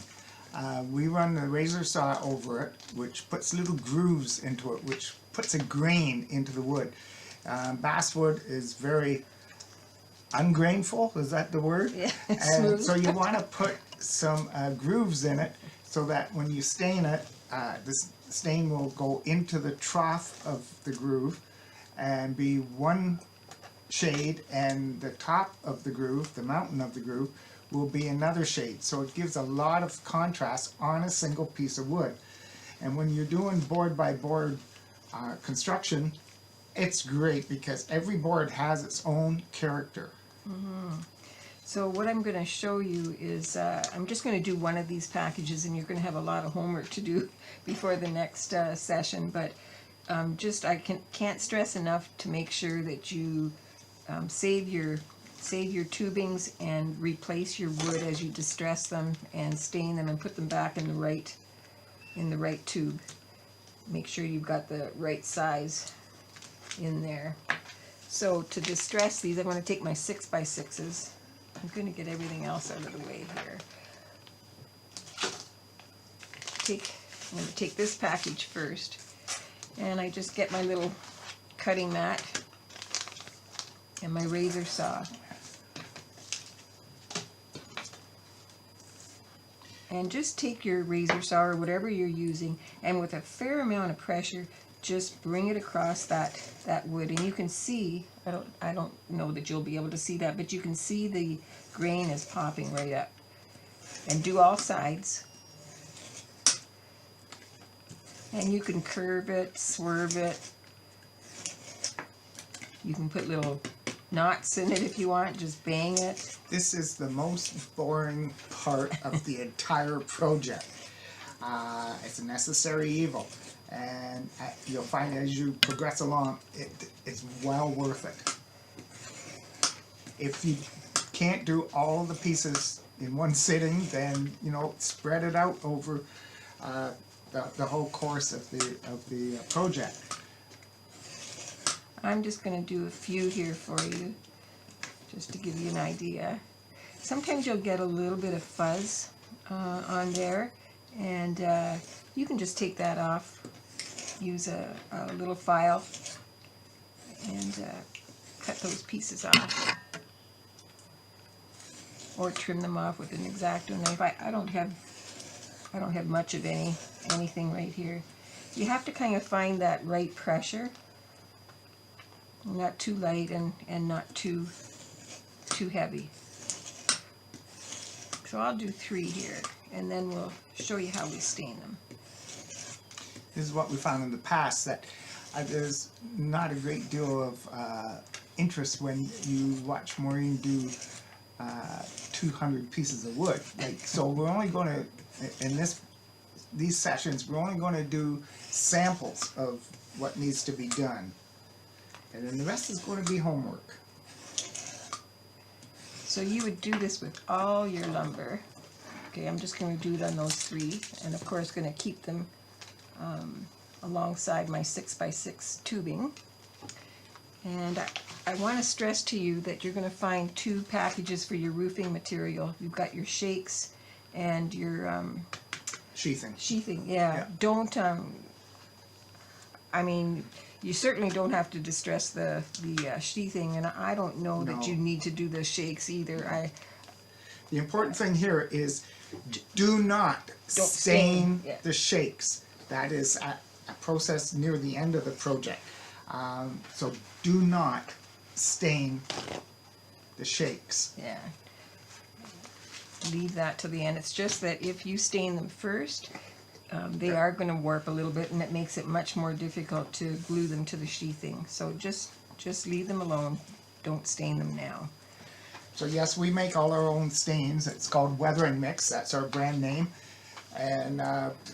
we run the razor saw over it, which puts little grooves into it, which puts a grain into the wood. Basswood is very ungrainful, is that the word? Yeah, And smooth. so you want to put some grooves in it so that when you stain it, this stain will go into the trough of the groove and be one shade, and the top of the groove, the mountain of the groove, will be another shade. So it gives a lot of contrast on a single piece of wood. And when you're doing board by board construction, it's great because every board has its own character. So what I'm going to show you is, I'm just going to do one of these packages, and you're going to have a lot of homework to do before the next session, but I can't stress enough to make sure that you save your tubings and replace your wood as you distress them and stain them and put them back in the right tube. Make sure you've got the right size in there. So to distress these, I'm going to take my 6x6s. I'm going to get everything else out of the way here. I'm going to take this package first, and I just get my little cutting mat and my razor saw. And just take your razor saw or whatever you're using, and with a fair amount of pressure, just bring it across that wood. And you can see, I don't know that you'll be able to see that, but you can see the grain is popping right up. And do all sides. And you can curve it, swerve it. You can put little knots in it if you want, just bang it. This is the most boring part of the entire project. It's a necessary evil, and you'll find as you progress along, it's well worth it. If you can't do all the pieces in one sitting, then spread it out over the whole course of the project. I'm just going to do a few here for you, just to give you an idea. Sometimes you'll get a little bit of fuzz on there, and you can just take that off. Use a little file and cut those pieces off, or trim them off with an X-Acto knife. I don't have much of anything right here. You have to kind of find that right pressure. Not too light and not too heavy. So I'll do 3 here, and then we'll show you how we stain them. This is what we found in the past, that there's not a great deal of interest when you watch Maureen do 200 pieces of wood. So we're only going to, in these sessions, we're only going to do samples of what needs to be done. And then the rest is going to be homework. So you would do this with all your lumber. Okay, I'm just going to do it on those 3, and of course going to keep them alongside my 6x6 tubing. And I want to stress to you that you're going to find 2 packages for your roofing material. You've got your shakes and your Sheathing. sheathing. Yeah. Don't I mean, you certainly don't have to distress the sheathing, and I don't know that you need to do the shakes either. The important thing here is do not stain the shakes. That is a process near the end of the project. So do not stain the shakes. Yeah. Leave that to the end. It's just that if you stain them first, they are going to warp a little bit, and it makes it much more difficult to glue them to the sheathing. So just leave them alone. Don't stain them now. So yes, we make all our own stains. It's called Weathering Mix. That's our brand name. And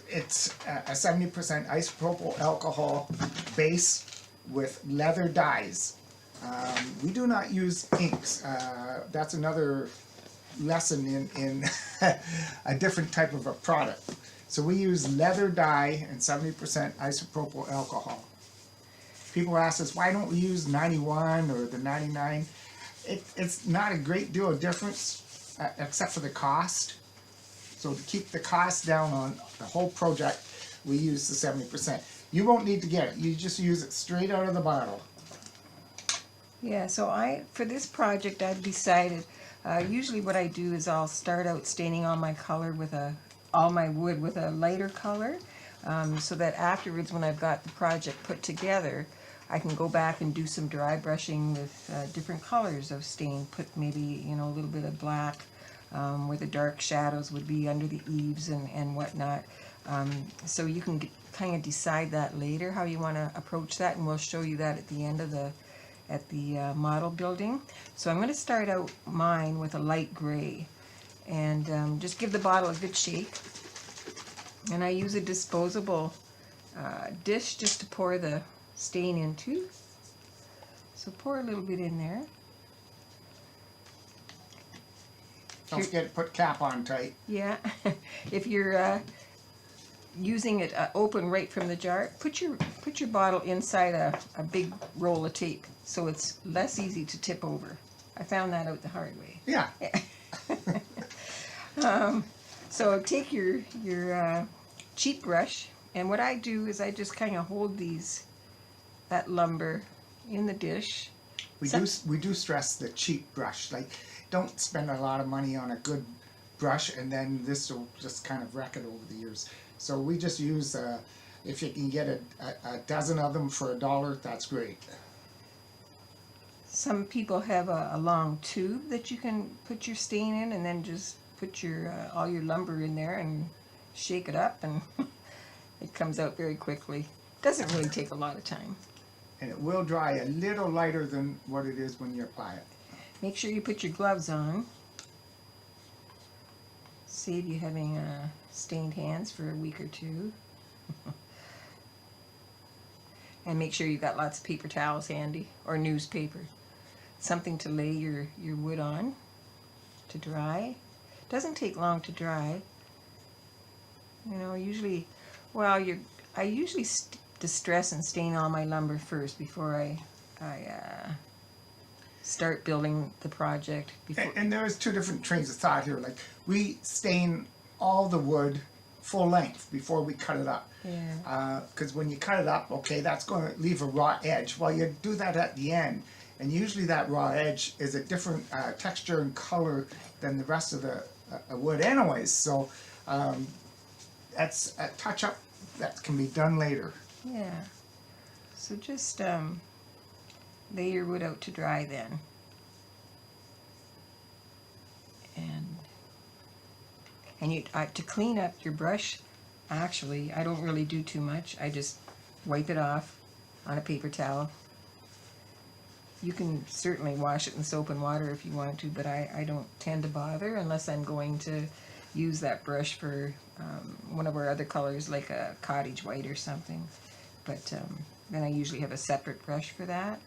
it's a 70% isopropyl alcohol base with leather dyes. We do not use inks. That's another lesson in a different type of a product. So we use leather dye and 70% isopropyl alcohol. People ask us, why don't we use 91 or the 99? It's not a great deal of difference except for the cost. So to keep the cost down on the whole project, we use the 70%. You won't need to get it. You just use it straight out of the bottle. Yeah, so for this project, I've decided, usually what I do is I'll start out staining all my color with all my wood with a lighter color, so that afterwards when I've got the project put together, I can go back and do some dry brushing with different colors of stain, put maybe, a little bit of black, where the dark shadows would be under the eaves and whatnot. So you can kind of decide that later, how you want to approach that, and we'll show you that at the end of the model building. So I'm going to start out mine with a light gray, and just give the bottle a good shake. And I use a disposable dish just to pour the stain into. So pour a little bit in there. Don't forget to put cap on tight. Yeah. If you're using it open right from the jar, put your bottle inside a big roll of tape, so it's less easy to tip over. I found that out the hard way. Yeah. So take your cheap brush, and what I do is I just kind of hold that lumber in the dish. We do stress the cheap brush. Like, don't spend a lot of money on a good brush, and then this will just kind of wreck it over the years. So we just use, if you can get a dozen of them for $1, that's great. Some people have a long tube that you can put your stain in, and then just put all your lumber in there and shake it up, and it comes out very quickly. Doesn't really take a lot of time. And it will dry a little lighter than what it is when you apply it. Make sure you put your gloves on. Save you having stained hands for a week or two. And make sure you've got lots of paper towels handy, or newspaper. Something to lay your wood on to dry. Doesn't take long to dry. Usually, I usually distress and stain all my lumber first before I start building the project. And there's two different trains of thought here. Like, we stain all the wood full length before we cut it up. Yeah. Because when you cut it up, okay, that's going to leave a raw edge. Well, you do that at the end, and usually that raw edge is a different texture and color than the rest of the wood anyways. So that's a touch-up that can be done later. Yeah. So just lay your wood out to dry then. And to clean up your brush, actually, I don't really do too much. I just wipe it off on a paper towel. You can certainly wash it in soap and water if you want to, but I don't tend to bother unless I'm going to use that brush for one of our other colors, like a cottage white or something. But then I usually have a separate brush for that.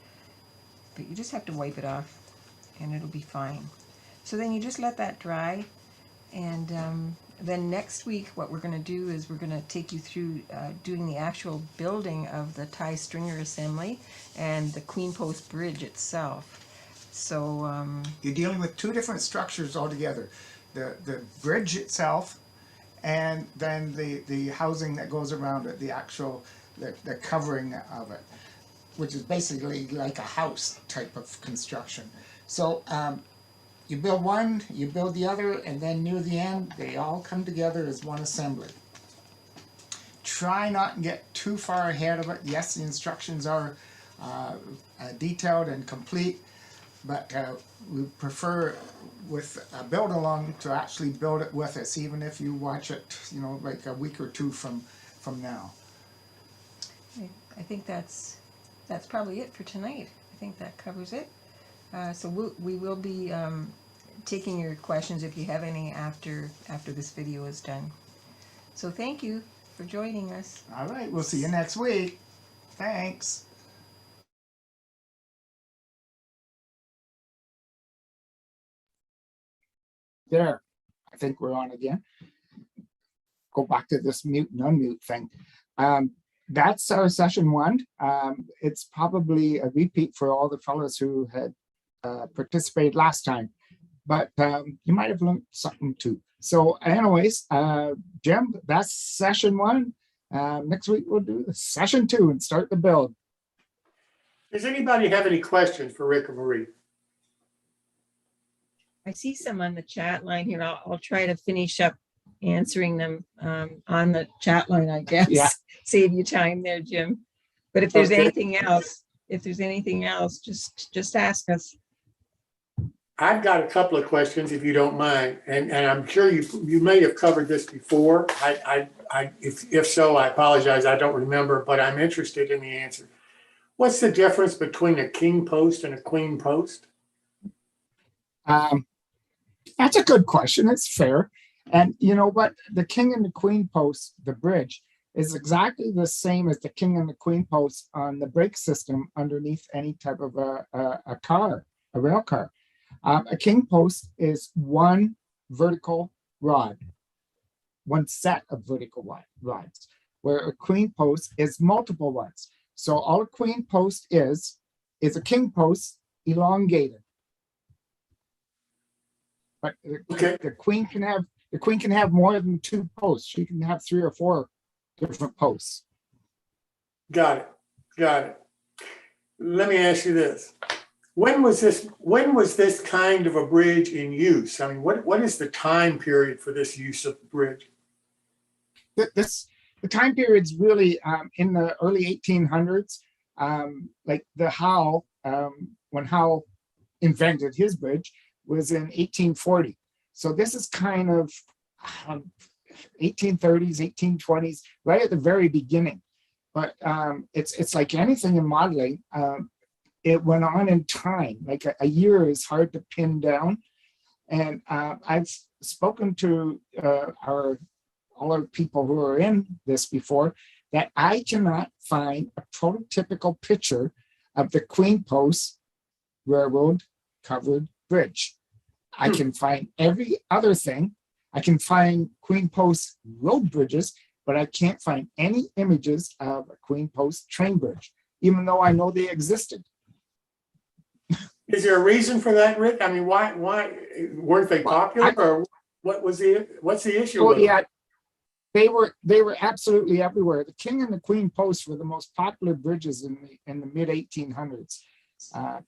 But you just have to wipe it off, and it'll be fine. So then you just let that dry, and then next week what we're going to do is we're going to take you through doing the actual building of the tie stringer assembly and the queen post bridge itself. So You're dealing with two different structures altogether. The bridge itself, and then the housing that goes around it, the actual, the covering of it, which is basically like a house type of construction. So you build one, you build the other, and then near the end, they all come together as one assembly. Try not to get too far ahead of it. Yes, the instructions are detailed and complete, but we prefer with a build along to actually build it with us, even if you watch it, you know, like a week or two from now. I think that's probably it for tonight. I think that covers it. So we will be taking your questions if you have any after this video is done. So thank you for joining us. All right, we'll see you next week. Thanks. There, I think we're on again. Go back to this mute and unmute thing. That's our session one. It's probably a repeat for all the fellows who had participated last time, but you might have learned something too. So anyways, Jim, that's session one. Next week we'll do session two and start the build. Does anybody have any questions for Rick or Marie? I see some on the chat line here. I'll try to finish up answering them on the chat line, I guess. Yeah. Save you time there, Jim. But if there's Okay. anything else, just ask us. I've got a couple of questions, if you don't mind, and I'm sure you may have covered this before. If so, I apologize. I don't remember, but I'm interested in the answer. What's the difference between a king post and a queen post? That's a good question. It's fair. And you know what? The king and the queen post, the bridge, is exactly the same as the king and the queen post on the brake system underneath any type of a car, a rail car. A king post is one vertical rod, one set of vertical rods, where a queen post is multiple ones. So all a queen post is a king post elongated. But the queen can have more than two posts. She can have 3 or 4 different posts. Got it. Let me ask you this. When was this kind of a bridge in use? I mean, what is the time period for this use of the bridge? The time period's really in the early 1800s, like the Howe, when Howe invented his bridge, was in 1840. So this is kind of 1830s, 1820s, right at the very beginning. But it's like anything in modeling. It went on in time. Like a year is hard to pin down. And I've spoken to all our people who are in this before, that I cannot find a prototypical picture of the queen post railroad covered bridge. I can find every other thing. I can find queen post road bridges, but I can't find any images of a queen post train bridge, even though I know they existed. Is there a reason for that, Rick? I mean, why weren't they popular, or what's the issue? Oh yeah, they were absolutely everywhere. The king and the queen post were the most popular bridges in the mid 1800s,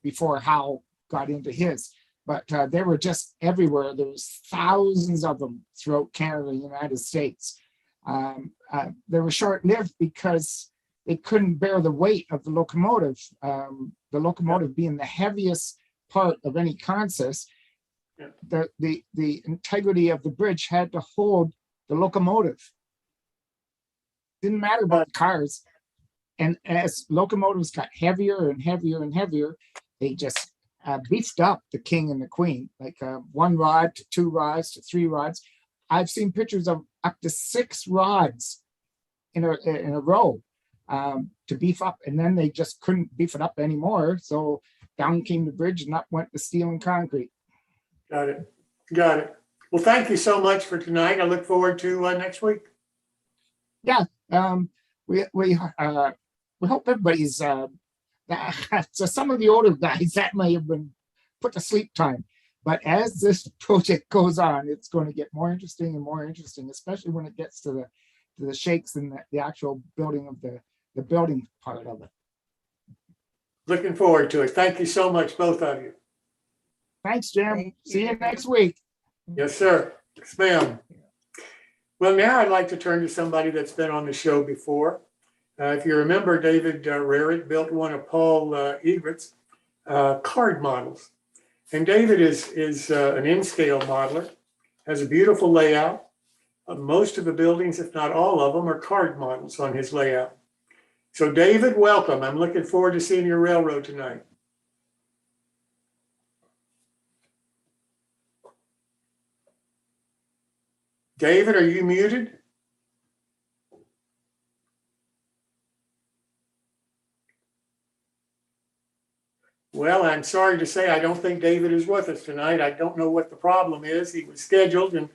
before Howe got into his. But they were just everywhere. There was thousands of them throughout Canada and the United States. They were short-lived because they couldn't bear the weight of the locomotive. The locomotive being the heaviest part of any consist, the integrity of the bridge had to hold the locomotive. Didn't matter about the cars. And as locomotives got heavier and heavier and heavier, they just beefed up the king and the queen, like 1 rod to 2 rods to 3 rods. I've seen pictures of up to 6 rods in a row to beef up, and then they just couldn't beef it up anymore. So down came the bridge and up went the steel and concrete. Got it. Got it. Well, thank you so much for tonight. I look forward to next week. Yeah. We hope everybody's so some of the older guys that may have been put to sleep time. But as this project goes on, it's going to get more interesting and more interesting, especially when it gets to the shakes and the actual building of the building part of it. Looking forward to it. Thank you so much, both of you. Thanks, Jim. Thank See you you. next week. Yes, sir. Yes, ma'am. Well, now I'd like to turn to somebody that's been on the show before. If you remember, David Rarick built one of Paul Egret's card models. And David is an in-scale modeler, has a beautiful layout. Most of the buildings, if not all of them, are card models on his layout. So David, welcome. I'm looking forward to seeing your railroad tonight. David, are you muted? Well, I'm sorry to say, I don't think David is with us tonight. I don't know what the problem is. He was scheduled, and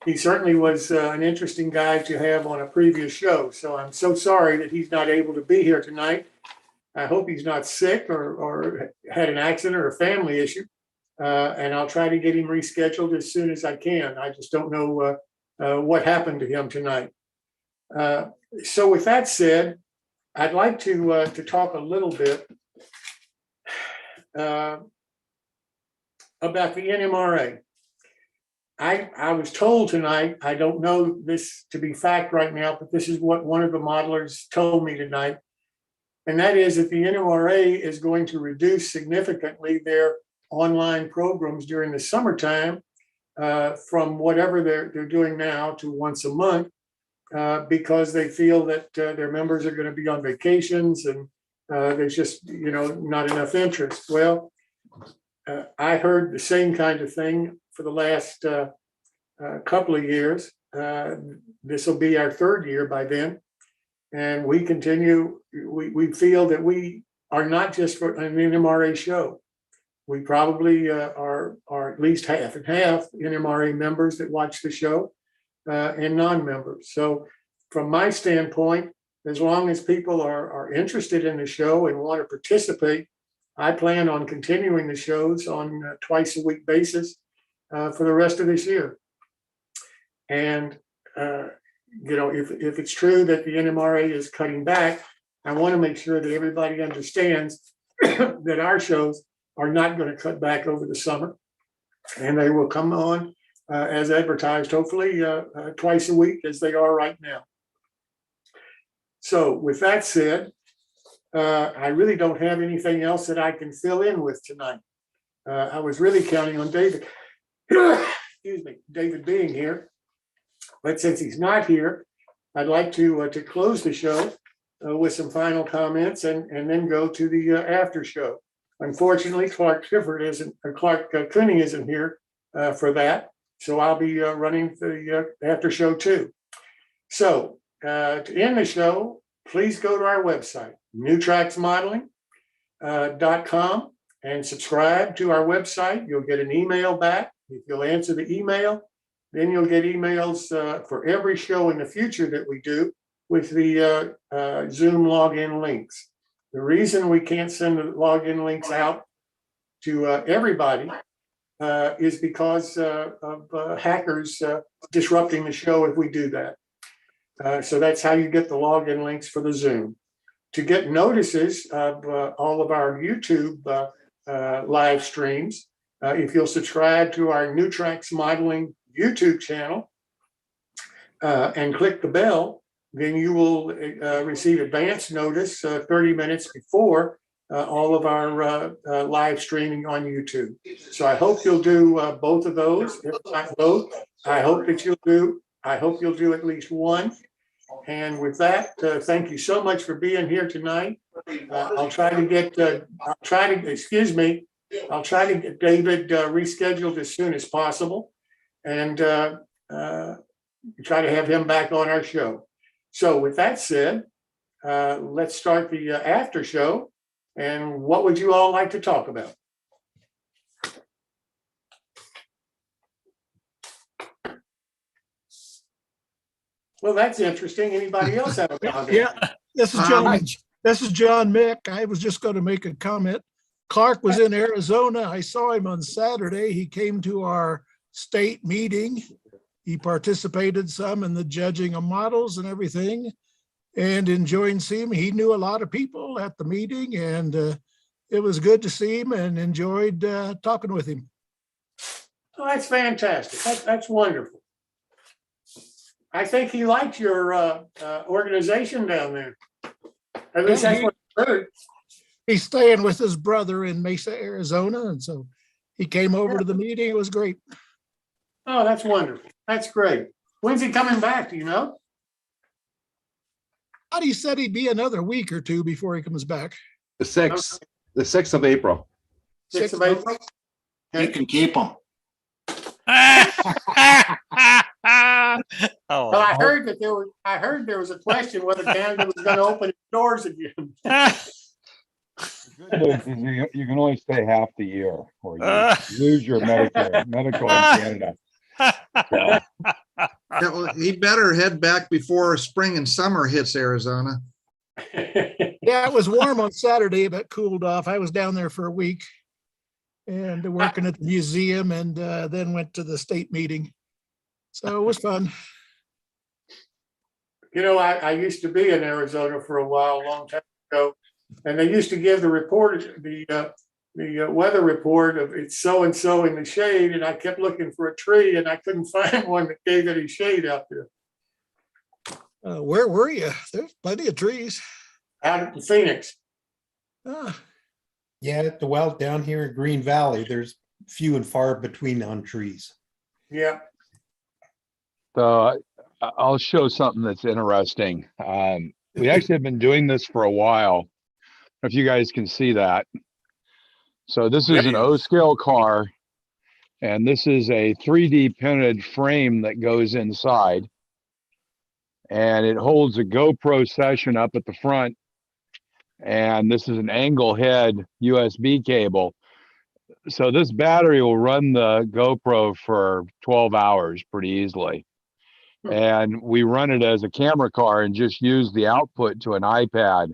he certainly was an interesting guy to have on a previous show. So I'm so sorry that he's not able to be here tonight. I hope he's not sick or had an accident or a family issue. And I'll try to get him rescheduled as soon as I can. I just don't know what happened to him tonight. So with that said, I'd like to talk a little bit about the NMRA. I was told tonight, I don't know this to be fact right now, but this is what one of the modelers told me tonight. And that is that the NMRA is going to reduce significantly their online programs during the summertime from whatever they're doing now to once a month because they feel that their members are going to be on vacations and there's just, not enough interest. Well, I heard the same kind of thing for the last couple of years. This will be our third year by then. And we continue, we feel that we are not just for an NMRA show. We probably are at least half and half NMRA members that watch the show and non-members. So from my standpoint, as long as people are interested in the show and want to participate, I plan on continuing the shows on a twice a week basis for the rest of this year. And, if it's true that the NMRA is cutting back, I want to make sure that everybody understands that our shows are not going to cut back over the summer. And they will come on as advertised, hopefully twice a week as they are right now. So with that said, I really don't have anything else that I can fill in with tonight. I was really counting on David, excuse me, David being here. But since he's not here, I'd like to close the show with some final comments and then go to the after show. Unfortunately, Clark Cooney isn't here for that. So I'll be running the after show too. So to end the show, please go to our website, newtracksmodeling.com, and subscribe to our website. You'll get an email back. If you'll answer the email, then you'll get emails for every show in the future that we do with the Zoom login links. The reason we can't send the login links out to everybody is because of hackers disrupting the show if we do that. So that's how you get the login links for the Zoom. To get notices of all of our YouTube live streams, if you'll subscribe to our New Tracks Modeling YouTube channel and click the bell, then you will receive advance notice 30 minutes before all of our live streaming on YouTube. So I hope you'll do both of those. If not both, I hope you'll do at least one. And with that, thank you so much for being here tonight. I'll try to get David rescheduled as soon as possible and try to have him back on our show. So with that said, let's start the after show. And what would you all like to talk about? Well, that's interesting. Anybody else have a comment? Yeah, this is John. This is John Mick. I was just going to make a comment. Clark was in Arizona. I saw him on Saturday. He came to our state meeting. He participated some in the judging of models and everything, and enjoyed seeing him. He knew a lot of people at the meeting, and it was good to see him and enjoyed talking with him. Oh, that's fantastic. That's wonderful. I think he liked your organization down there. At least that's what I heard. He's staying with his brother in Mesa, Arizona, and so he came over to the meeting. It was great. Oh, that's wonderful. That's great. When's he coming back? Do you know? He said he'd be another week or two before he comes back. The 6th of April. 6th of April? You can keep them. Well, I heard there was a question whether Canada was going to open its doors again. Good news is you can only stay half the year, or you lose your Medicare, medical in Canada. So, Yeah, well, he better head back before spring and summer hits Arizona. Yeah, it was warm on Saturday, but cooled off. I was down there for a week and working at the museum, and then went to the state meeting. So it was fun. You know, I used to be in Arizona for a while, a long time ago, and they used to give the report, the weather report of it's so and so in the shade, and I kept looking for a tree, and I couldn't find one that gave any shade out there. Where were you? There's plenty of trees. Out in Phoenix. Yeah, well, down here in Green Valley, there's few and far between on trees. Yeah. So I'll show something that's interesting. We actually have been doing this for a while. I don't know if you guys can see that. So this is an O-scale car, and this is a 3D printed frame that goes inside, and it holds a GoPro session up at the front, and this is an angle head USB cable. So this battery will run the GoPro for 12 hours pretty easily. And we run it as a camera car and just use the output to an iPad.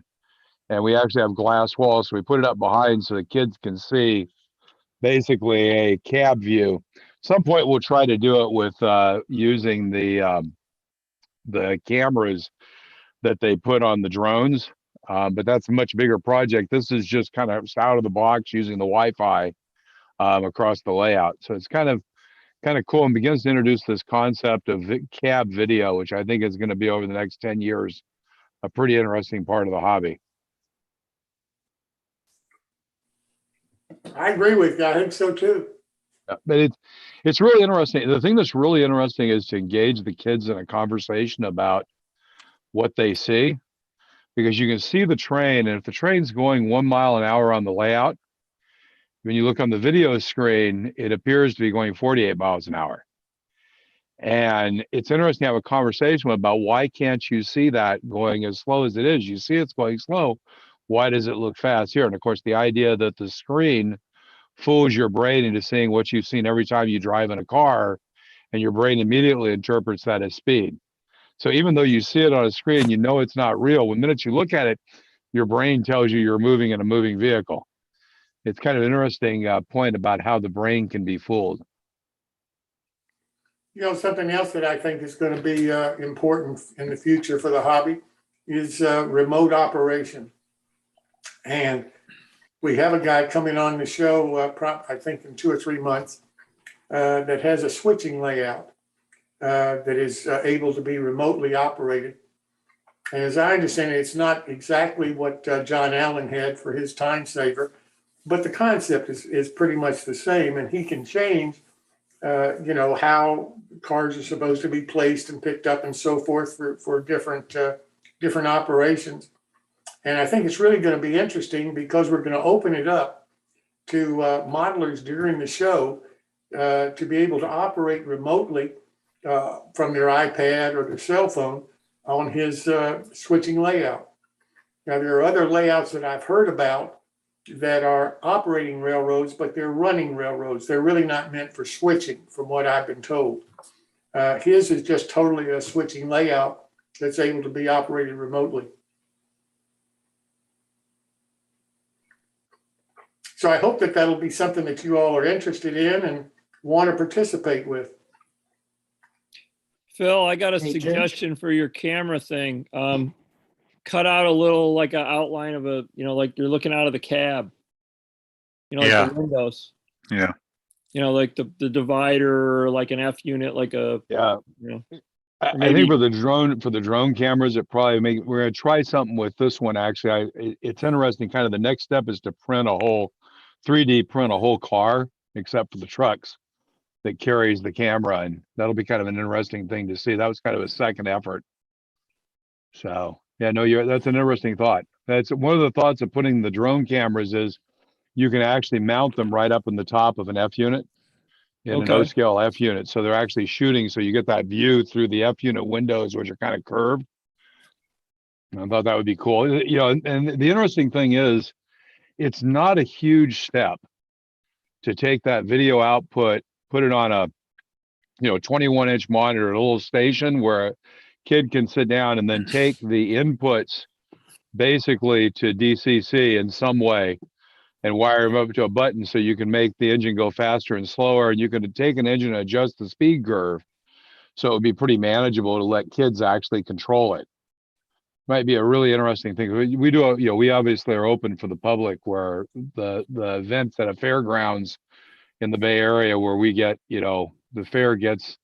And we actually have glass walls, so we put it up behind so the kids can see basically a cab view. Some point we'll try to do it with using the cameras that they put on the drones, but that's a much bigger project. This is just kind of out of the box using the Wi-Fi across the layout. So it's kind of cool and begins to introduce this concept of cab video, which I think is going to be over the next 10 years a pretty interesting part of the hobby. I agree with you. I think so too. Yeah, but it's really interesting. The thing that's really interesting is to engage the kids in a conversation about what they see, because you can see the train, and if the train's going 1 mile an hour on the layout, when you look on the video screen, it appears to be going 48 miles an hour. And it's interesting to have a conversation about why can't you see that going as slow as it is? You see it's going slow. Why does it look fast here? And of course, the idea that the screen fools your brain into seeing what you've seen every time you drive in a car, and your brain immediately interprets that as speed. So even though you see it on a screen, you know it's not real. The minute you look at it, your brain tells you you're moving in a moving vehicle. It's kind of an interesting point about how the brain can be fooled. You know, something else that I think is going to be important in the future for the hobby is remote operation. And we have a guy coming on the show, I think in 2 or 3 months, that has a switching layout that is able to be remotely operated. And as I understand it, it's not exactly what John Allen had for his time saver, but the concept is pretty much the same. And he can change, how cars are supposed to be placed and picked up and so forth for different operations. And I think it's really going to be interesting because we're going to open it up to modelers during the show to be able to operate remotely from their iPad or their cell phone on his switching layout. Now, there are other layouts that I've heard about that are operating railroads, but they're running railroads. They're really not meant for switching, from what I've been told. His is just totally a switching layout that's able to be operated remotely. So I hope that that'll be something that you all are interested in and want to participate with. Phil, I got a Hey, Jim. suggestion for your camera thing. Cut out a little, like an outline of a, like you're looking out of the cab. Like Yeah. the windows. Yeah. Like the divider, or like an F unit, like a, Yeah. I maybe- think for the drone cameras, we're gonna try something with this one. Actually, it's interesting. Kind of the next step is to 3D print a whole car, except for the trucks that carries the camera, and that'll be kind of an interesting thing to see. That was kind of a second effort. So yeah, no, that's an interesting thought. That's one of the thoughts of putting the drone cameras is you can actually mount them right up in the top of an F unit. In an Okay. O-scale F unit. So they're actually shooting. So you get that view through the F unit windows, which are kind of curved. And I thought that would be cool. And the interesting thing is, it's not a huge step to take that video output, put it on a, 21-inch monitor, a little station where a kid can sit down and then take the inputs basically to DCC in some way and wire them up to a button so you can make the engine go faster and slower. And you can take an engine and adjust the speed curve. So it would be pretty manageable to let kids actually control it. Might be a really interesting thing. We do, we obviously are open for the public where the events at a fairgrounds in the Bay Area where we get, the fair gets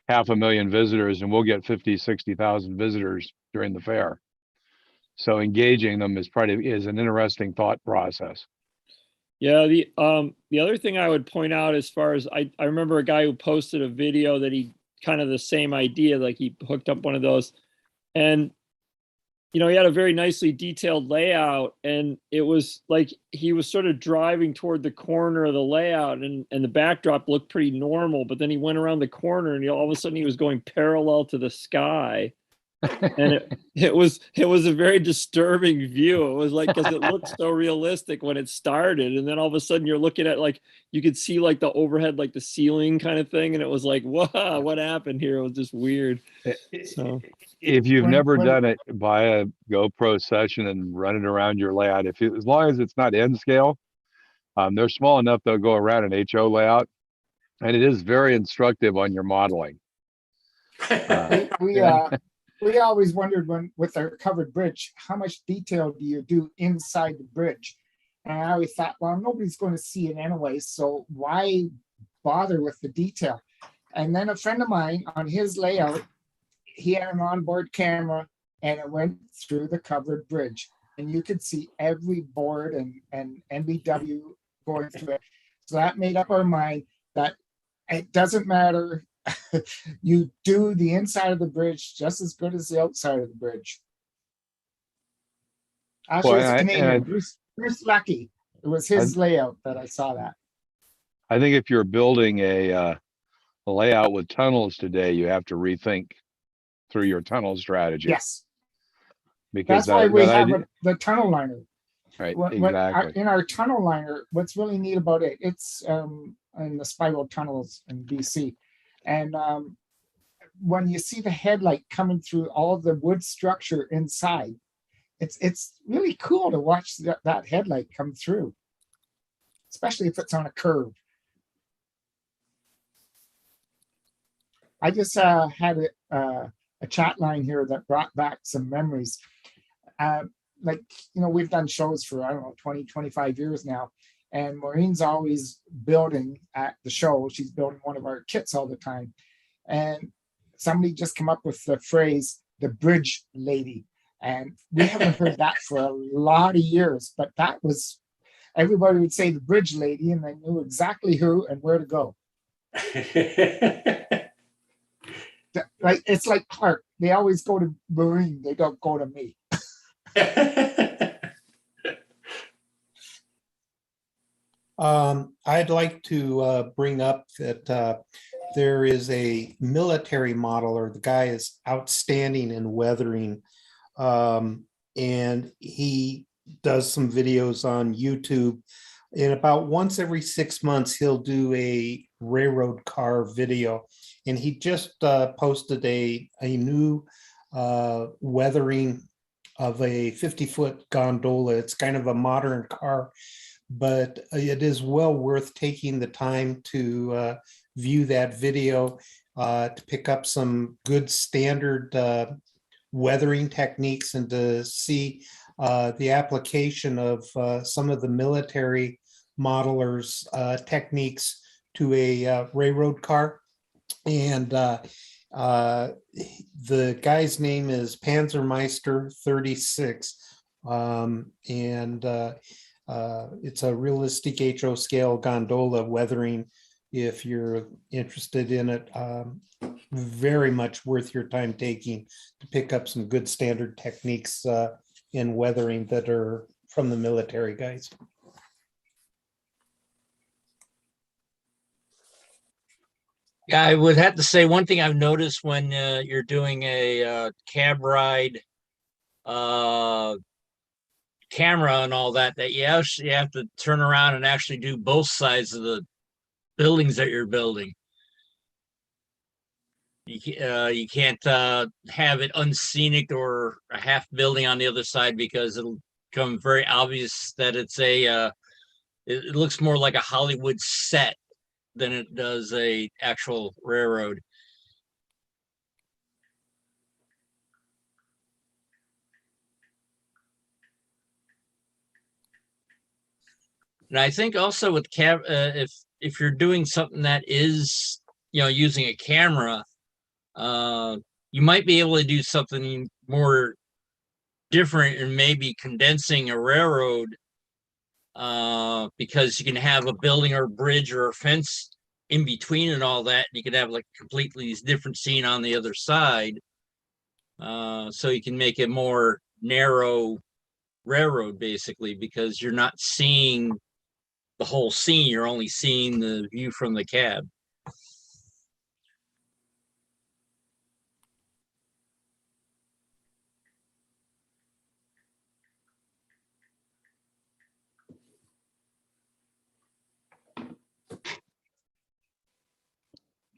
500,000 visitors and we'll get 50, 60,000 visitors during the fair. So engaging them is an interesting thought process. Yeah, the other thing I would point out, as far as I remember a guy who posted a video that he kind of the same idea, like he hooked up one of those, and he had a very nicely detailed layout, and it was like he was sort of driving toward the corner of the layout, and the backdrop looked pretty normal, but then he went around the corner and all of a sudden he was going parallel to the sky. And it was a very disturbing view. It was like, because it looked so realistic when it started, and then all of a sudden you're looking at, like, you could see like the overhead, like the ceiling kind of thing, and it was like, whoa, what happened here? It was just weird. So if you've never done it, buy a GoPro session and run it around your layout. As long as it's not N scale, they're small enough they'll go around an HO layout, and it is very instructive on your modeling. We always wondered with our covered bridge, how much detail do you do inside the bridge? And I always thought, well, nobody's going to see it anyway, so why bother with the detail? And then a friend of mine on his layout, he had an onboard camera and it went through the covered bridge. And you could see every board and NBW going through it. So that made up our mind that it doesn't matter. You do the inside of the bridge just as good as the outside of the bridge. Actually, it's Canadian. Bruce Lucky. It was his layout that I saw that. I think if you're building a layout with tunnels today, you have to rethink through your tunnel strategy. Yes. Because that's why we have the tunnel liner. Right, exactly. In our tunnel liner, what's really neat about it, it's in the spiral tunnels in BC. And when you see the headlight coming through all the wood structure inside, it's really cool to watch that headlight come through, especially if it's on a curve. I just had a chat line here that brought back some memories. We've done shows for, 20, 25 years now. And Maureen's always building at the show. She's building one of our kits all the time. And somebody just come up with the phrase, the bridge lady. And we haven't heard that for a lot of years, but that was, everybody would say the bridge lady and they knew exactly who and where to go. It's like Clark. They always go to Maureen. They don't go to me. I'd like to bring up that there is a military modeler. The guy is outstanding in weathering, and he does some videos on YouTube. And about once every 6 months, he'll do a railroad car video. and he just posted a new weathering of a 50-foot gondola. It's kind of a modern car, but it is well worth taking the time to view that video to pick up some good standard weathering techniques and to see the application of some of the military modelers' techniques to a railroad car. And the guy's name is Panzermeister 36. And it's a realistic HO scale gondola weathering. If you're interested in it, very much worth your time taking to pick up some good standard techniques in weathering that are from the military guys. Yeah, I would have to say one thing I've noticed when you're doing a cab ride, camera and all that, that you actually have to turn around and actually do both sides of the buildings that you're building. You can't have it unscenic or a half building on the other side, because it'll become very obvious that it's it looks more like a Hollywood set than it does a actual railroad. And I think also with if you're doing something that is, using a camera, you might be able to do something more different and maybe condensing a railroad, because you can have a building or a bridge or a fence in between and all that. You could have like completely different scene on the other side. So you can make a more narrow railroad basically, because you're not seeing the whole scene. You're only seeing the view from the cab.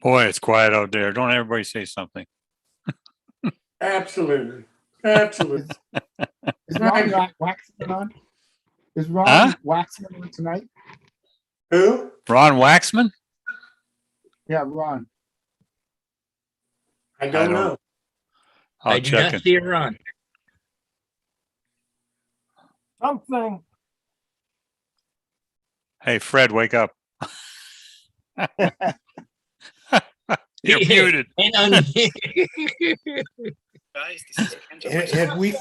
Boy, it's quiet out there. Don't everybody say something. Absolutely. Absolutely. Is Ron Waxman on? Is Ron Waxman on tonight? Who? Ron Waxman? Yeah, Ron. I don't know. I do not see it, Ron. Something. Hey, Fred, wake up. You're muted. Have we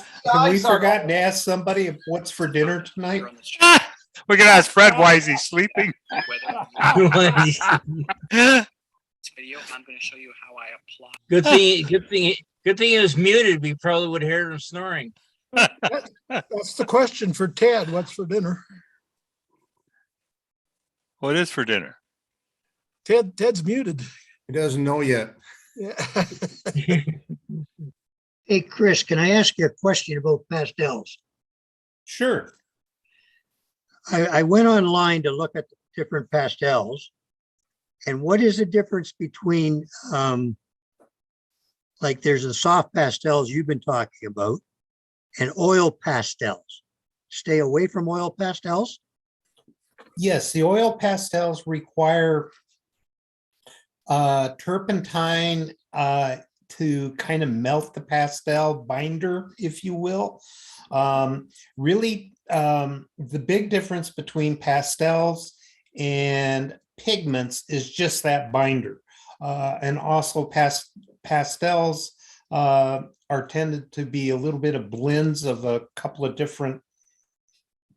forgotten to ask somebody what's for dinner tonight? We're gonna ask Fred why is he sleeping. This video, I'm going to show you how I apply. Good thing it was muted. We probably would hear him snoring. That's the question for Ted. What's for dinner? What is for dinner? Ted's muted. He doesn't know yet. Yeah. Hey, Chris, can I ask you a question about pastels? Sure. I went online to look at the different pastels. And what is the difference between, like there's the soft pastels you've been talking about and oil pastels? Stay away from oil pastels? Yes, the oil pastels require turpentine to kind of melt the pastel binder, if you will. Really, the big difference between pastels and pigments is just that binder. And also pastels are tended to be a little bit of blends of a couple of different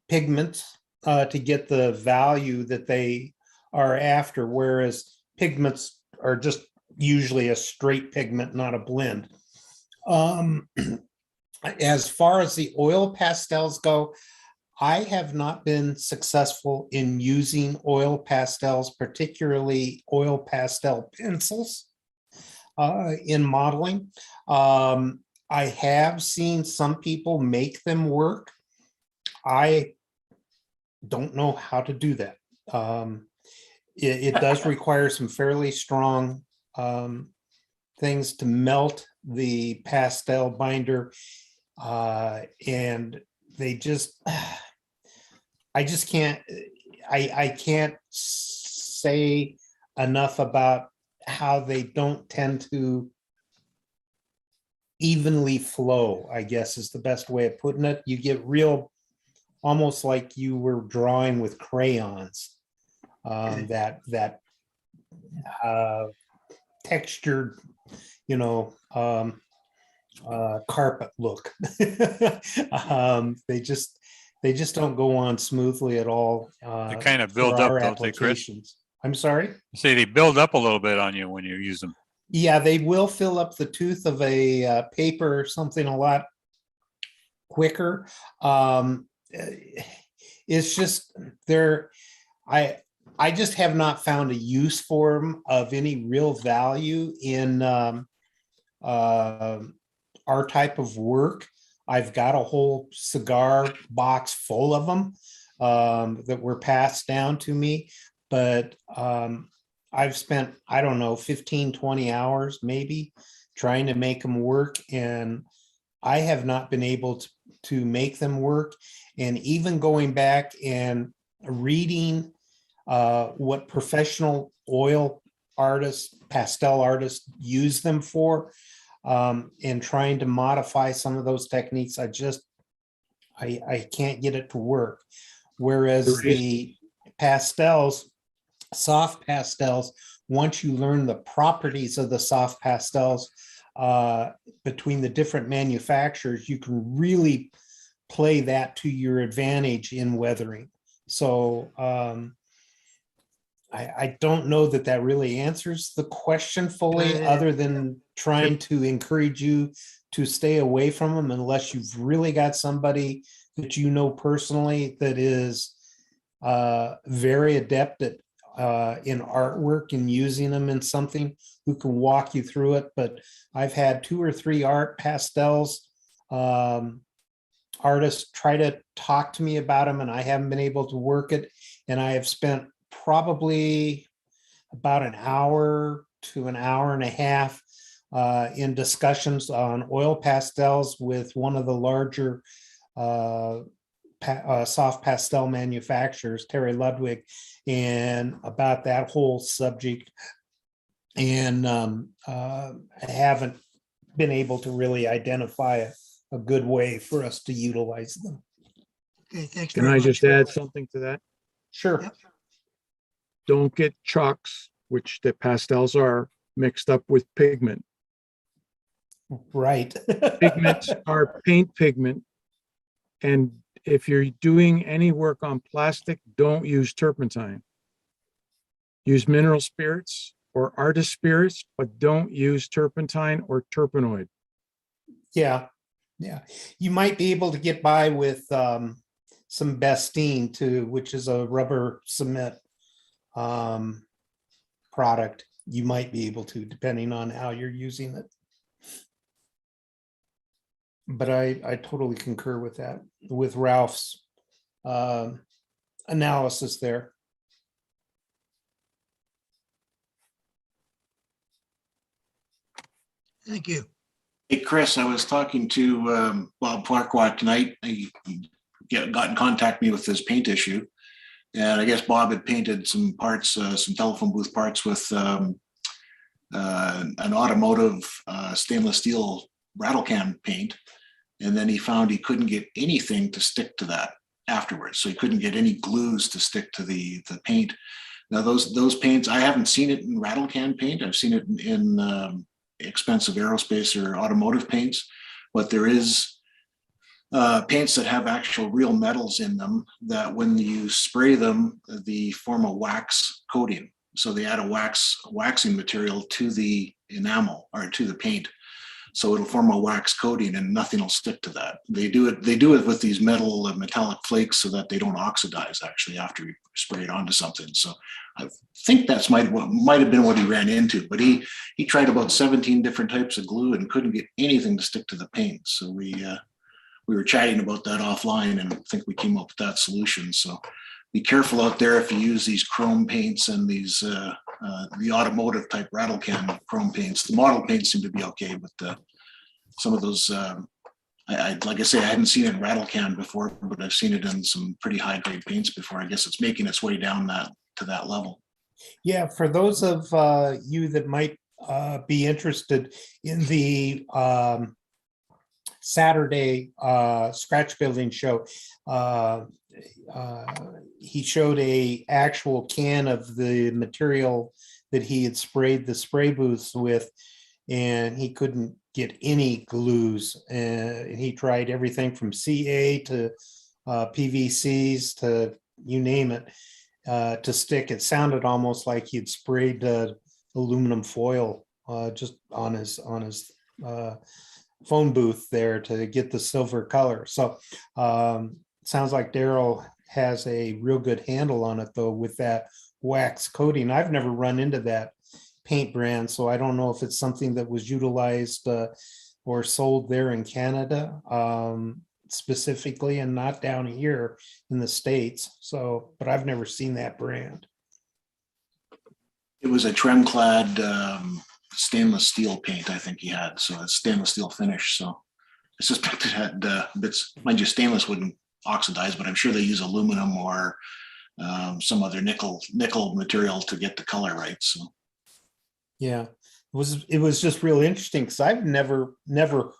pigments to get the value that they are after, whereas pigments are just usually a straight pigment, not a blend. As far as the oil pastels go, I have not been successful in using oil pastels, particularly oil pastel pencils in modeling. I have seen some people make them work. I don't know how to do that. It does require some fairly strong things to melt the pastel binder. And they just, I just can't, I can't say enough about how they don't tend to evenly flow, I guess is the best way of putting it. You get real, almost like you were drawing with crayons, that textured, you know, carpet look. They just don't go on smoothly at all. They kind of for build up, our don't they, Chris? applications. I'm sorry? Say they build up a little bit on you when you use them. Yeah, they will fill up the tooth of a paper or something a lot quicker. It's just I just have not found a use for them of any real value in our type of work. I've got a whole cigar box full of them that were passed down to me, but I've spent, I don't know, 15, 20 hours maybe trying to make them work. And I have not been able to make them work. And even going back and reading what professional oil artists, pastel artists use them for, and trying to modify some of those techniques, I can't get it to work. Whereas the pastels, soft pastels, once you learn the properties of the soft pastels between the different manufacturers, you can really play that to your advantage in weathering. So I don't know that that really answers the question fully, other than trying to encourage you to stay away from them unless you've really got somebody that you know personally that is very adept at in artwork and using them in something, who can walk you through it. But I've had 2 or 3 art pastels artists try to talk to me about them, and I haven't been able to work it. And I have spent probably about an hour to an hour and a half in discussions on oil pastels with one of the larger soft pastel manufacturers, Terry Ludwig, and about that whole subject. And I haven't been able to really identify a good way for us to utilize them. Okay, thanks. Can I just add something to that? Sure. Yep. Don't get chalks, which the pastels are, mixed up with pigment. Right. Pigments are paint pigment. And if you're doing any work on plastic, don't use turpentine. Use mineral spirits or artist spirits, but don't use turpentine or turpenoid. Yeah. Yeah. You might be able to get by with some Bestine too, which is a rubber cement product. You might be able to, depending on how you're using it. But I totally concur with that, with Ralph's analysis there. Thank you. Hey, Chris, I was talking to Bob Farquhar tonight. He got in contact with me with this paint issue. And I guess Bob had painted some parts, some telephone booth parts with an automotive stainless steel rattle can paint. And then he found he couldn't get anything to stick to that afterwards. So he couldn't get any glues to stick to the paint. Now those paints, I haven't seen it in rattle can paint. I've seen it in expensive aerospace or automotive paints, but there is paints that have actual real metals in them that when you spray them, they form a wax coating. So they add a waxing material to the enamel or to the paint. So it'll form a wax coating and nothing will stick to that. They do it with these metallic flakes so that they don't oxidize actually after you spray it onto something. So I think that's might have been what he ran into, but he tried about 17 different types of glue and couldn't get anything to stick to the paint. So we were chatting about that offline and I think we came up with that solution. So be careful out there if you use these chrome paints and these the automotive type rattle can chrome paints. The model paints seem to be okay, but some of those, like I say, I hadn't seen it in rattle can before, but I've seen it in some pretty high grade paints before. I guess it's making its way down to that level. Yeah, for those of you that might be interested in the Saturday scratch building show, he showed a actual can of the material that he had sprayed the spray booths with, and he couldn't get any glues. And he tried everything from CA to PVCs to you name it to stick. It sounded almost like he had sprayed aluminum foil just on his phone booth there to get the silver color. So sounds like Daryl has a real good handle on it though with that wax coating. I've never run into that paint brand, so I don't know if it's something that was utilized or sold there in Canada specifically and not down here in the States. So, but I've never seen that brand. It was a trem clad stainless steel paint, I think he had. So it's stainless steel finish. So I suspect it had bits, mind you, stainless wouldn't oxidize, but I'm sure they use aluminum or some other nickel material to get the color right. So yeah, it was just real interesting because I've never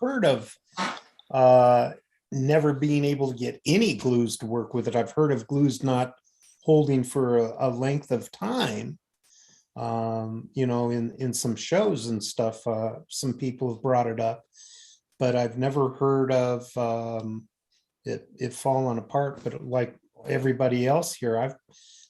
heard of never being able to get any glues to work with it. I've heard of glues not holding for a length of time. You know, in some shows and stuff, some people have brought it up, but I've never heard of it falling apart. But like everybody else here, I've,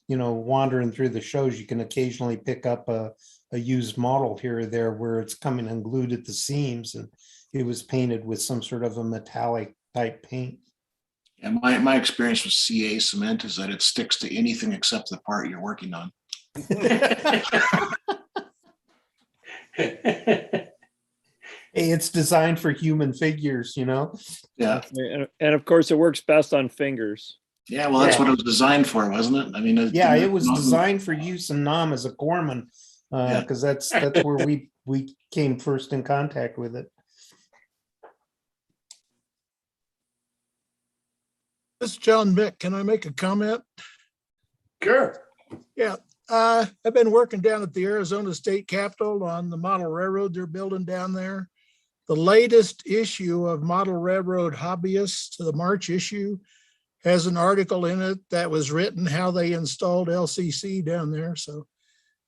you know, wandering through the shows, you can occasionally pick up a used model here or there where it's coming unglued at the seams and it was painted with some sort of a metallic type paint. And my experience with CA cement is that it sticks to anything except the part you're working on. Hey, it's designed for human figures, you know? Yeah. And of course, it works best on fingers. Yeah, well, that's what it was designed for, wasn't it? I mean, yeah, it was designed for use in Nam as a corpsman, because that's where we came first in contact with it. This is John Mick. Can I make a comment? Sure. Yeah. I've been working down at the Arizona State Capitol on the model railroad they're building down there. The latest issue of Model Railroad Hobbyists, the March issue, has an article in it that was written how they installed LCC down there. So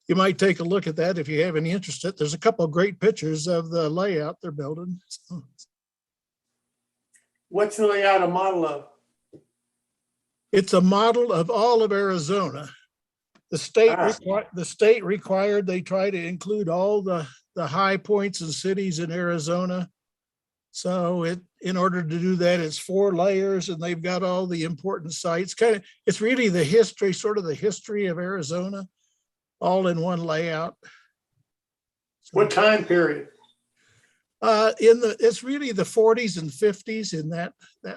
you might take a look at that if you have any interest in it. There's a couple of great pictures of the layout they're building. So. What's the layout a model of? It's a model of all of Arizona. The state required they try to include all the high points and cities in Arizona. So in order to do that, it's 4 layers and they've got all the important sites. It's really the history, sort of the history of Arizona, all in one layout. What time period? It's really the 40s and 50s in that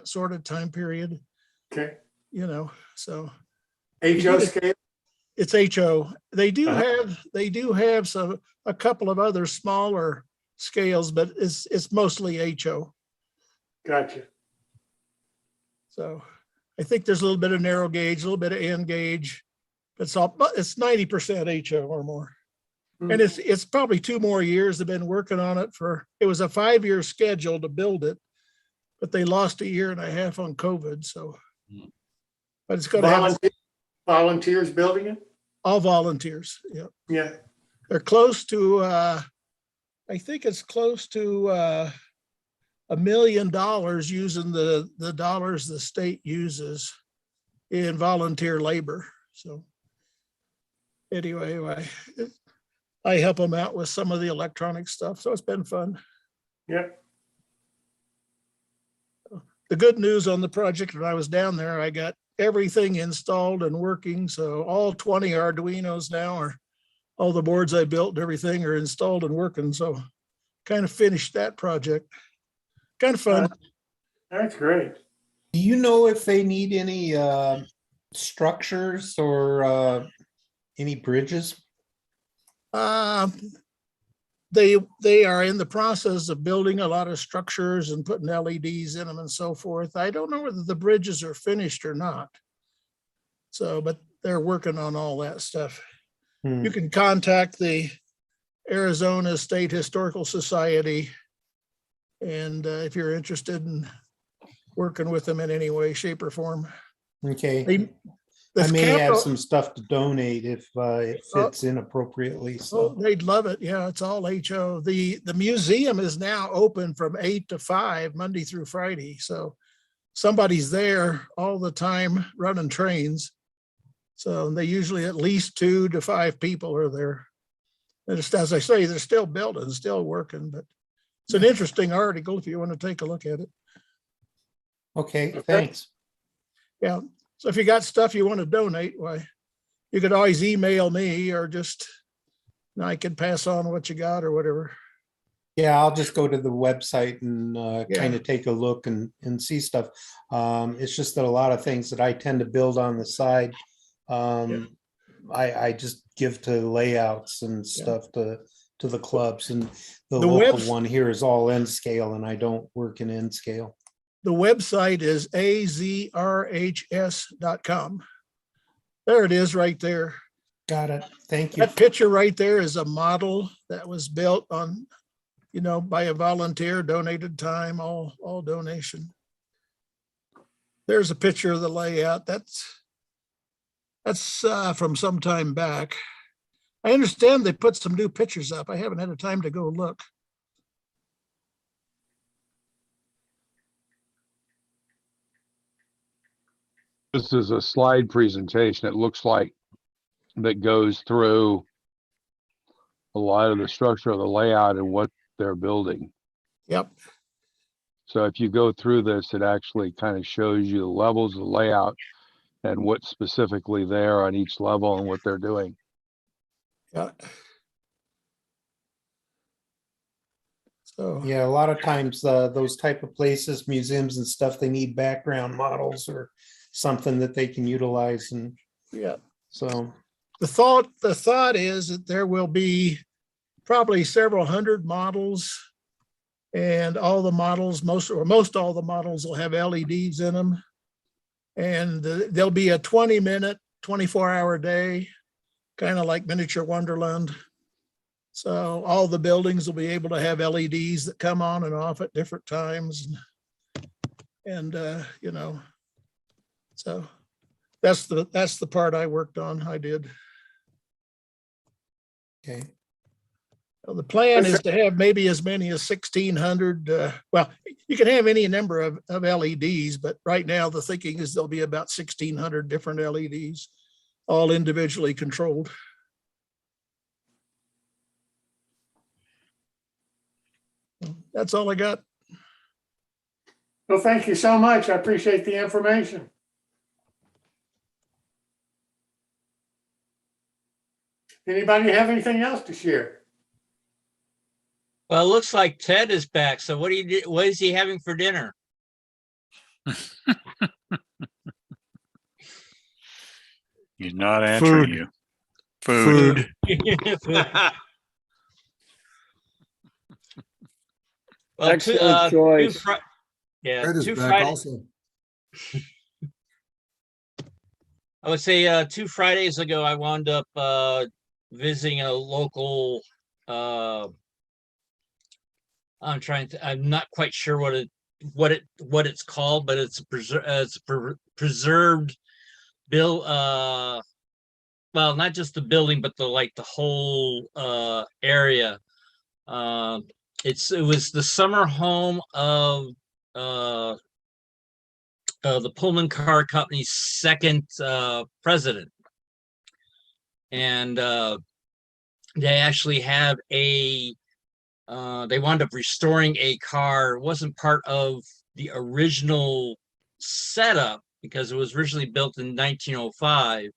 sort of time period. Okay. You know, so. HO scale? It's HO. They do have a couple of other smaller scales, but it's mostly HO. Gotcha. So I think there's a little bit of narrow gauge, a little bit of N gauge. It's 90% HO or more. Mm-hmm. And it's probably 2 more years. They've been working on it it was a 5-year schedule to build it, but they lost 1.5 years on COVID. So, but it's going to have volunteers building it? All volunteers. Yeah. Yeah. They're close to, I think it's close to $1 million using the dollars the state uses in volunteer labor. So anyway, I help them out with some of the electronic stuff. So it's been fun. Yeah. The good news on the project when I was down there, I got everything installed and working. So all 20 Arduinos now are all the boards I built and everything are installed and working. So kind of finished that project. Kind of fun. That's great. Do you know if they need any structures or any bridges? Uh, they are in the process of building a lot of structures and putting LEDs in them and so forth. I don't know whether the bridges are finished or not. So, but they're working on all that stuff. You can contact the Arizona State Historical Society, and if you're interested in working with them in any way, shape, or form. Okay. The I may have capital- some stuff to donate if it fits in appropriately. Oh, So they'd love it. Yeah, it's all HO. The museum is now open from 8 to 5, Monday through Friday. So somebody's there all the time running trains. So they usually at least 2 to 5 people are there. And just as I say, they're still building, still working, but it's an interesting article if you want to take a look at it. okay, thanks. Yeah. So if you got stuff you want to donate, why, you could always email me or just, and I can pass on what you got or whatever. Yeah, I'll just go to the website and Yeah. kind of take a look and see stuff. It's just that a lot of things that I tend to build on the side, I just give to layouts and stuff to the clubs, and the local one here is all N scale, and I don't work in N scale. The website is azrhs.com. There it is right there. Got it. Thank you. That picture right there is a model that was built on, by a volunteer, donated time, all donation. There's a picture of the layout. That's from some time back. I understand they put some new pictures up. I haven't had a time to go look. This is a slide presentation. It looks like that goes through a lot of the structure of the layout and what they're building. Yep. So if you go through this, it actually kind of shows you the levels of the layout and what's specifically there on each level and what they're doing. Yeah. So yeah, a lot of times those type of places, museums and stuff, they need background models or something that they can utilize. And yeah, so the thought is that there will be probably several hundred models, and all the models, most all the models will have LEDs in them, and there'll be a 20-minute, 24-hour day, kind of like Miniature Wonderland. So all the buildings will be able to have LEDs that come on and off at different times, and so that's the part I worked on. I did. Okay. Well, the plan is to have maybe as many as 1,600. Well, you can have any number of LEDs, but right now the thinking is there'll be about 1,600 different LEDs, all individually controlled. That's all I got. Well, thank you so much. I appreciate the information. Anybody have anything else to share? Well, it looks like Ted is back. So what is he having for dinner? He's not answering you. Food. Well, excellent choice. Ted is back also. I would say 2 Fridays ago, I wound up visiting a local. I'm not quite sure what it's called, but it's preserved bill. Well, not just the building, but the whole area. It was the summer home of the Pullman Car Company's second president, and they actually have they wound up restoring a car. It wasn't part of the original setup because it was originally built in 1905,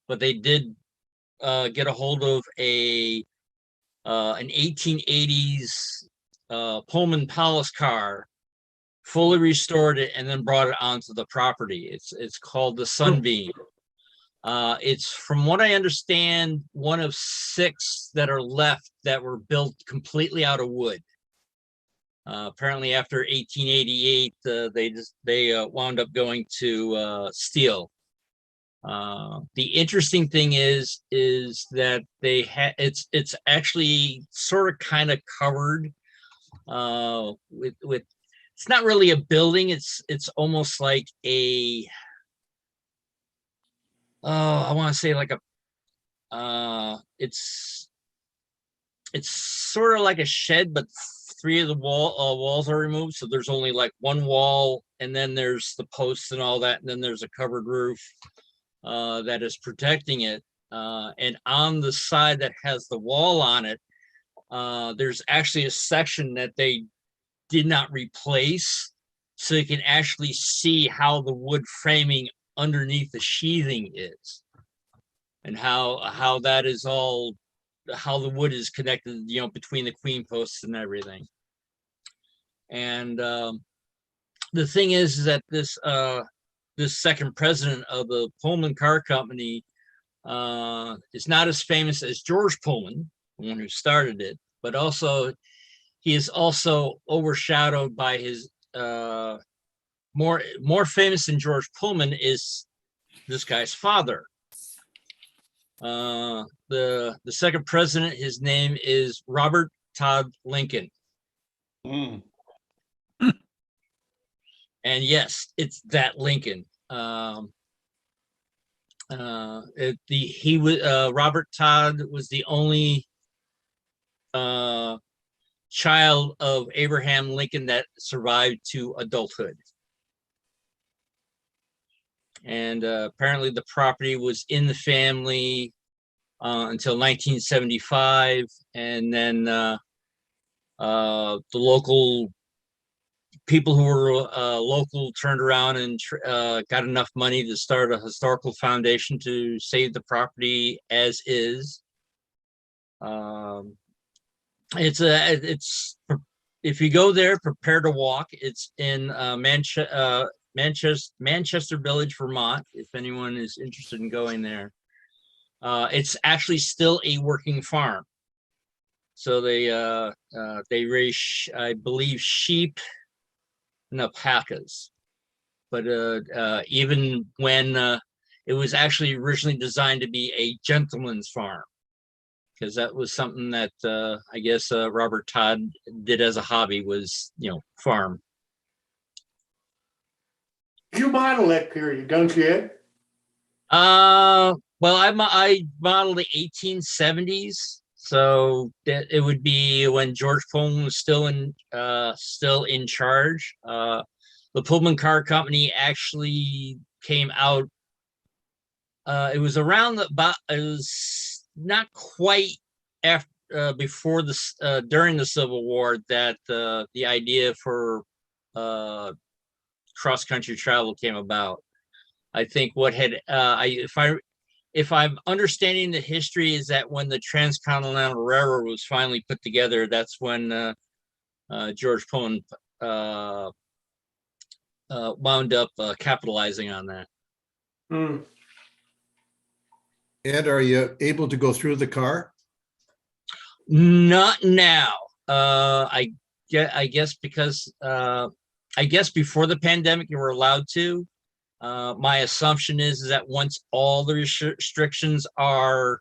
but they did get a hold of an 1880s Pullman Palace car, fully restored it, and then brought it onto the property. It's called the Sunbeam. It's, from what I understand, one of 6 that are left that were built completely out of wood. Apparently after 1888, they wound up going to steel. The interesting thing is that they had, it's actually sort of kind of covered with, it's not really a building. It's almost like a, I want to say like a, it's sort of like a shed, but 3 of the walls are removed. So there's only like 1 wall, and then there's the posts and all that. And then there's a covered roof that is protecting it. And on the side that has the wall on it, there's actually a section that they did not replace. So you can actually see how the wood framing underneath the sheathing is, and how that is all, how the wood is connected, you know, between the queen posts and everything. And the thing is that this second president of the Pullman Car Company is not as famous as George Pullman, the one who started it, but also he is also overshadowed by his more famous than George Pullman is this guy's father. The second president, his name is Robert Todd Lincoln. And yes, it's that Lincoln. Robert Todd was the only child of Abraham Lincoln that survived to adulthood. And apparently the property was in the family until 1975, and then the local people who were local turned around and got enough money to start a historical foundation to save the property as is. It's if you go there, prepare to walk. It's in Manchester Village, Vermont, if anyone is interested in going there. It's actually still a working farm. So they raise, I believe, sheep and alpacas. But even when it was actually originally designed to be a gentleman's farm, because that was something that I guess Robert Todd did as a hobby, was, you know, farm. You model that period, don't you, Ed? Well, I modeled the 1870s, so that it would be when George Pullman was still in charge. The Pullman Car Company actually came out. It was around it was not quite after before this during the Civil War that the idea for cross-country travel came about. I think what had if I'm understanding the history, is that when the Transcontinental Railroad was finally put together, that's when George Pullman wound up capitalizing on that. Ed, are you able to go through the car? Not now. I guess because I guess before the pandemic you were allowed to. My assumption is that once all the restrictions are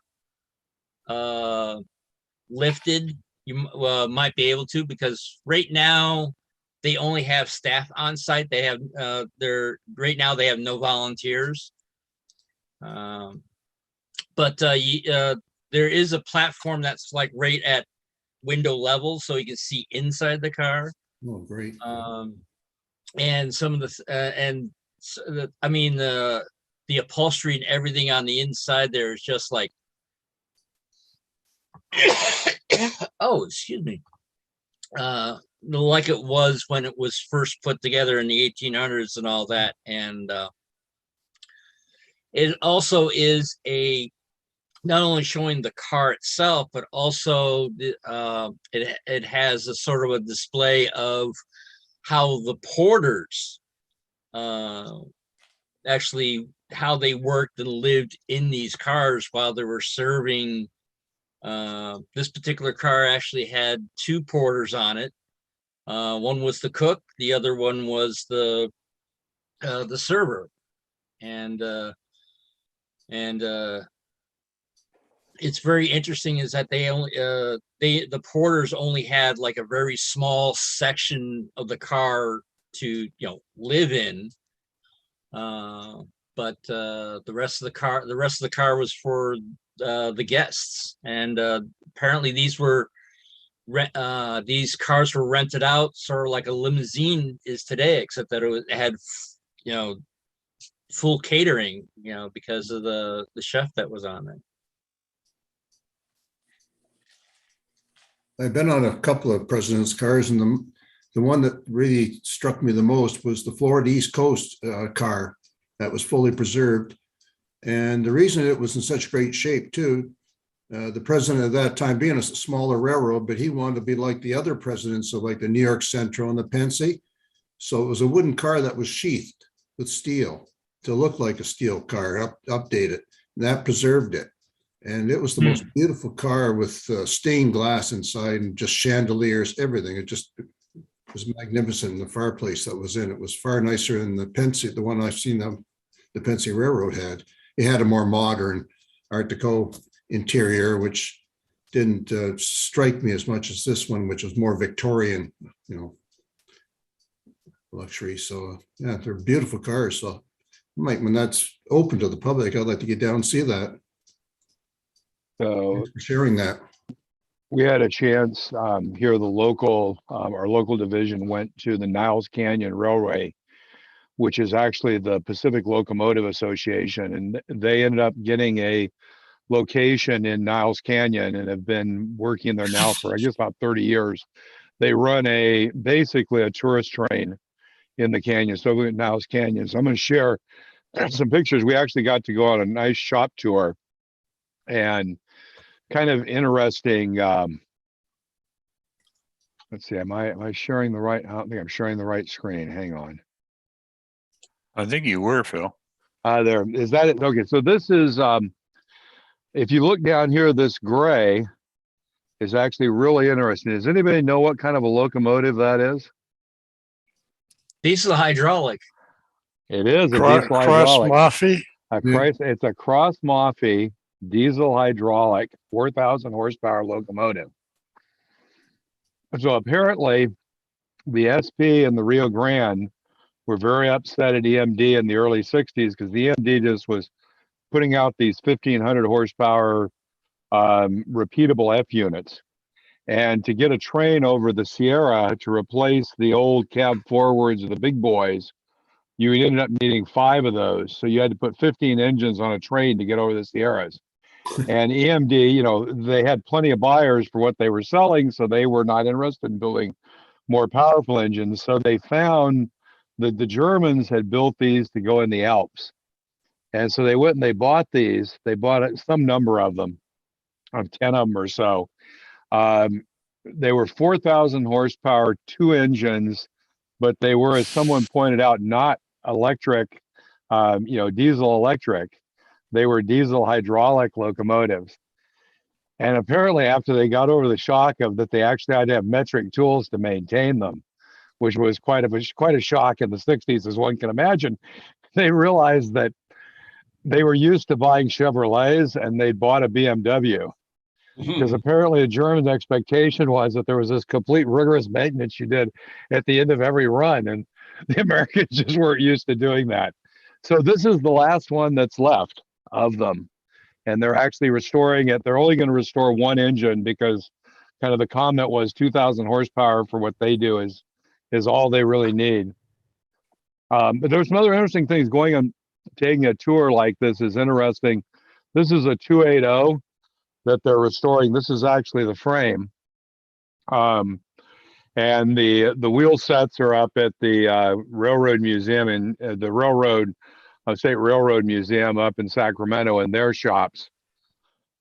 lifted, you might be able to, because right now they only have staff on site. They have right now they have no volunteers. But there is a platform that's like right at window level, so you can see inside the car. Oh, great. And some of the I mean the upholstery and everything on the inside there is just like oh, excuse me, like it was when it was first put together in the 1800s and all that. And it also is not only showing the car itself, but also it has a sort of a display of how the porters actually how they worked and lived in these cars while they were serving. This particular car actually had two porters on it. One was the cook, the other one was the server, and it's very interesting is that they only the porters only had like a very small section of the car to live in, but the rest of the car was for the guests, and apparently these cars were rented out sort of like a limousine is today, except that it had full catering, because of the chef that was on it. I've been on a couple of presidents' cars, and the one that really struck me the most was the Florida East Coast car that was fully preserved. And the reason it was in such great shape too, the president at that time being a smaller railroad, but he wanted to be like the other presidents of like the New York Central and the Pennsy. So it was a wooden car that was sheathed with steel to look like a steel car, updated, and that preserved it. And it was the most beautiful car with stained glass inside and just chandeliers, everything. It was magnificent. And the fireplace that was in it was far nicer than the Pennsy, the one I've seen the Pennsy Railroad had. It had a more modern Art Deco interior, which didn't strike me as much as this one, which was more Victorian, luxury. So yeah, they're beautiful cars. So when that's open to the public, I'd like to get down and see that. So thanks for sharing that. We had a chance here. Our local division went to the Niles Canyon Railway, which is actually the Pacific Locomotive Association, and they ended up getting a location in Niles Canyon and have been working there now for I guess about 30 years. They run basically a tourist train in the canyon, so we went Niles Canyon. So I'm going to share some pictures. We actually got to go on a nice shop tour, and kind of interesting. Let's see, am I sharing the right? I don't think I'm sharing the right screen. Hang on. I think you were, Phil. There is that it? Okay, so this is if you look down here, this gray is actually really interesting. Does anybody know what kind of a locomotive that is? Diesel hydraulic. It is a Cross diesel hydraulic. Moffitt. It's a Cross Moffitt diesel hydraulic 4,000 horsepower locomotive. So apparently the SP and the Rio Grande were very upset at EMD in the early 60s because the EMD just was putting out these 1,500 horsepower repeatable F units. And to get a train over the Sierra to replace the old cab forwards of the big boys, you ended up needing 5 of those. So you had to put 15 engines on a train to get over the Sierras. And EMD, they had plenty of buyers for what they were selling, so they were not interested in building more powerful engines. So they found that the Germans had built these to go in the Alps. And so they went and they bought these. They bought some number of them, 10 of them or so. They were 4,000 horsepower, 2 engines, but they were, as someone pointed out, not electric, diesel electric. They were diesel hydraulic locomotives. And apparently after they got over the shock of that, they actually had to have metric tools to maintain them, which was quite a shock in the 60s, as one can imagine. They realized that they were used to buying Chevrolets and they'd bought a BMW. Because apparently the German expectation was that there was this complete rigorous maintenance you did at the end of every run, and the Americans just weren't used to doing that. So this is the last one that's left of them, and they're actually restoring it. They're only going to restore 1 engine because kind of the comment was 2,000 horsepower for what they do is all they really need. But there's some other interesting things going on. Taking a tour like this is interesting. This is a 280 that they're restoring. This is actually the frame. And the wheel sets are up at the Railroad Museum and the State Railroad Museum up in Sacramento in their shops.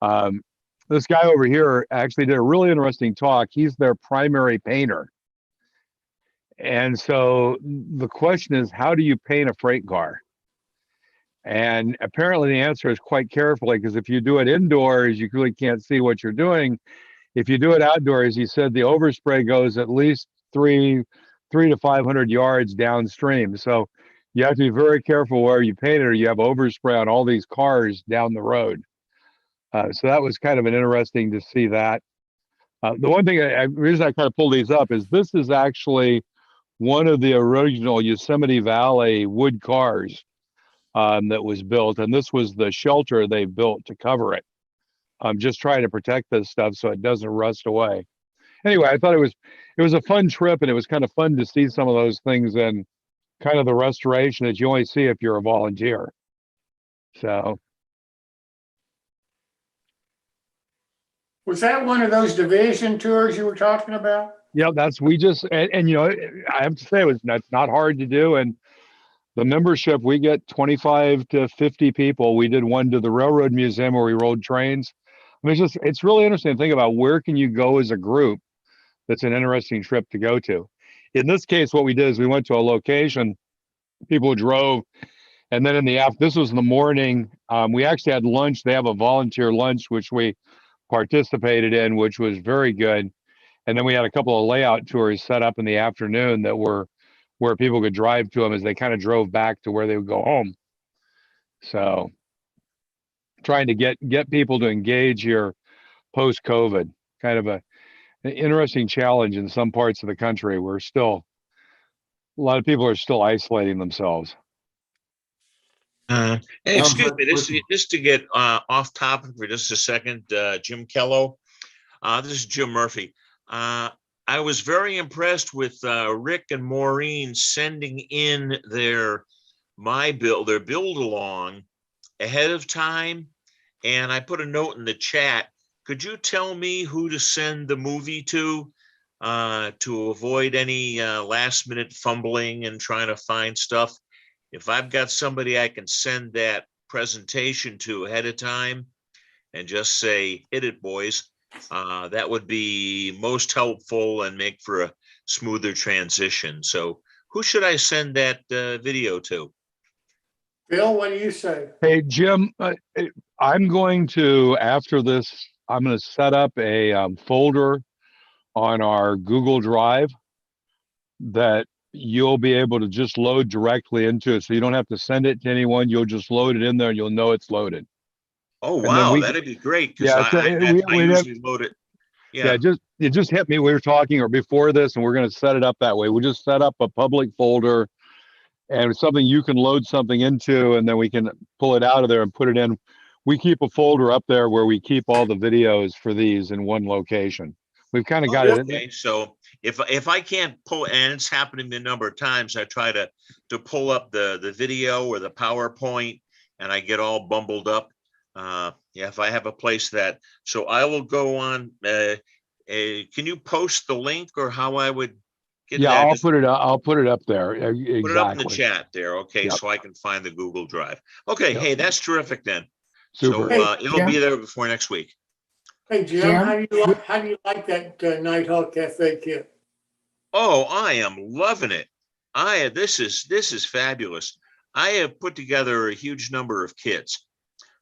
This guy over here actually did a really interesting talk. He's their primary painter. And so the question is, how do you paint a freight car? And apparently the answer is quite carefully, because if you do it indoors, you really can't see what you're doing. If you do it outdoors, he said the overspray goes at least three to 500 yards downstream. So you have to be very careful where you paint it, or you have overspray on all these cars down the road. So that was kind of an interesting to see that. The one thing, reason I kind of pulled these up is this is actually one of the original Yosemite Valley wood cars that was built, and this was the shelter they built to cover it. I'm just trying to protect this stuff so it doesn't rust away. Anyway, I thought it was a fun trip, and it was kind of fun to see some of those things and kind of the restoration that you only see if you're a volunteer. So. Was that one of those division tours you were talking about? Yeah, and you know, I have to say it's not hard to do. And the membership, we get 25 to 50 people. We did one to the Railroad Museum where we rode trains. I mean, it's really interesting to think about where can you go as a group. That's an interesting trip to go to. In this case, what we did is we went to a location, people drove, and then this was in the morning. We actually had lunch. They have a volunteer lunch, which we participated in, which was very good. And then we had a couple of layout tours set up in the afternoon that were where people could drive to them as they kind of drove back to where they would go home. So trying to get people to engage here post-COVID, kind of an interesting challenge in some parts of the country where a lot of people are still isolating themselves. Hey, excuse me, just to get off topic for just a second, Jim Kello. This is Jim Murphy. I was very impressed with Rick and Maureen sending in their build along ahead of time. And I put a note in the chat. Could you tell me who to send the movie to avoid any last minute fumbling and trying to find stuff? If I've got somebody I can send that presentation to ahead of time and just say, hit it, boys, that would be most helpful and make for a smoother transition. So who should I send that video to? Bill, what do you say? Hey, Jim, I'm going to, after this, I'm going to set up a folder on our Google Drive that you'll be able to just load directly into it. So you don't have to send it to anyone. You'll just load it in there and you'll know it's loaded. Oh, wow. That'd be great. Because I usually load it. Yeah, it just hit me. We were talking or before this, and we're going to set it up that way. We'll just set up a public folder and it's something you can load something into, and then we can pull it out of there and put it in. We keep a folder up there where we keep all the videos for these in one location. We've kind of got it. Okay, so if I can't pull, and it's happened to me a number of times, I try to pull up the video or the PowerPoint, and I get all bumbled up. If I have a place that, so I will go on. Can you post the link or how I would get that? I'll put it up there. Exactly. Put it up in the chat there. Okay, so I can find the Google Drive. Okay, hey, that's terrific then. Super. So it'll be there before next week. Hey, Jim, how do you like that Nighthawk Cafe kit? Oh, I am loving it. This is fabulous. I have put together a huge number of kits.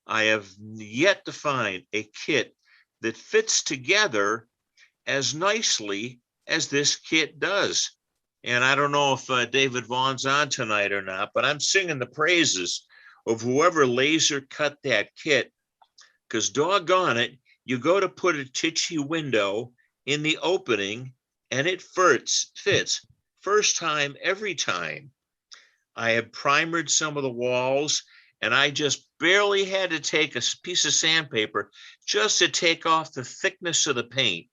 I have yet to find a kit that fits together as nicely as this kit does. And I don't know if David Vaughn's on tonight or not, but I'm singing the praises of whoever laser cut that kit, because doggone it, you go to put a titchy window in the opening and it fits. First time, every time. I have primered some of the walls, and I just barely had to take a piece of sandpaper just to take off the thickness of the paint.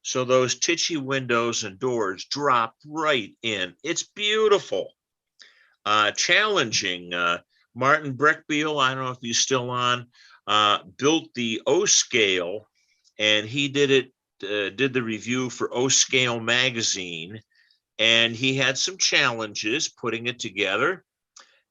So those titchy windows and doors drop right in. It's beautiful. Challenging. Martin Breckbeal, I don't know if he's still on, built the O scale, and he did the review for O Scale magazine, and he had some challenges putting it together.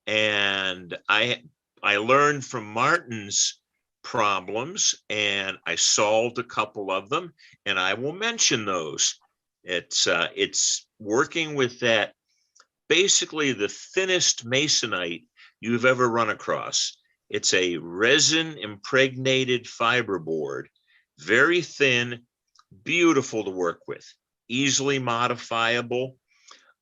And I learned from Martin's problems, and I solved a couple of them, and I will mention those. It's working with that, basically the thinnest masonite you've ever run across. It's a resin impregnated fiberboard, very thin, beautiful to work with, easily modifiable,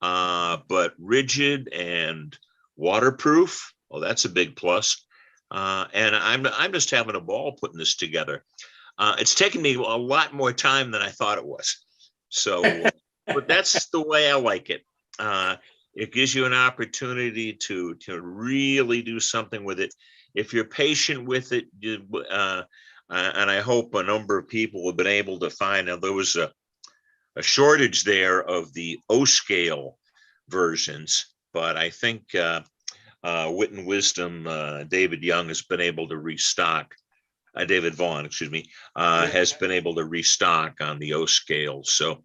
but rigid and waterproof. Well, that's a big plus. And I'm just having a ball putting this together. It's taken me a lot more time than I thought it was. So, but that's the way I like it. It gives you an opportunity to really do something with it. If you're patient with it, and I hope a number of people have been able to find. Now, there was a shortage there of the O scale versions, but I think Wit and Wisdom, David Young has been able to restock. David Vaughn, excuse me, has been able to restock on the O scale. So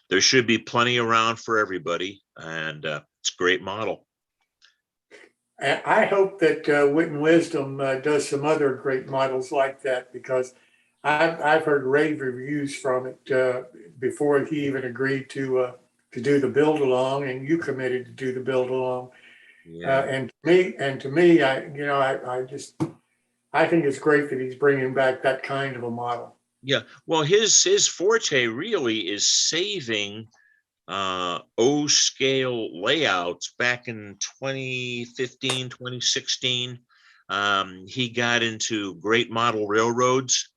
there should be plenty around for everybody, and it's a great model. I hope that Wit and Wisdom does some other great models like that, because I've heard rave reviews from it before he even agreed to do the build along, and you committed to do the build along. Yeah. And to me, I think it's great that he's bringing back that kind of a model. Yeah, well, his forte really is saving O scale layouts back in 2015, 2016. He got into great model railroads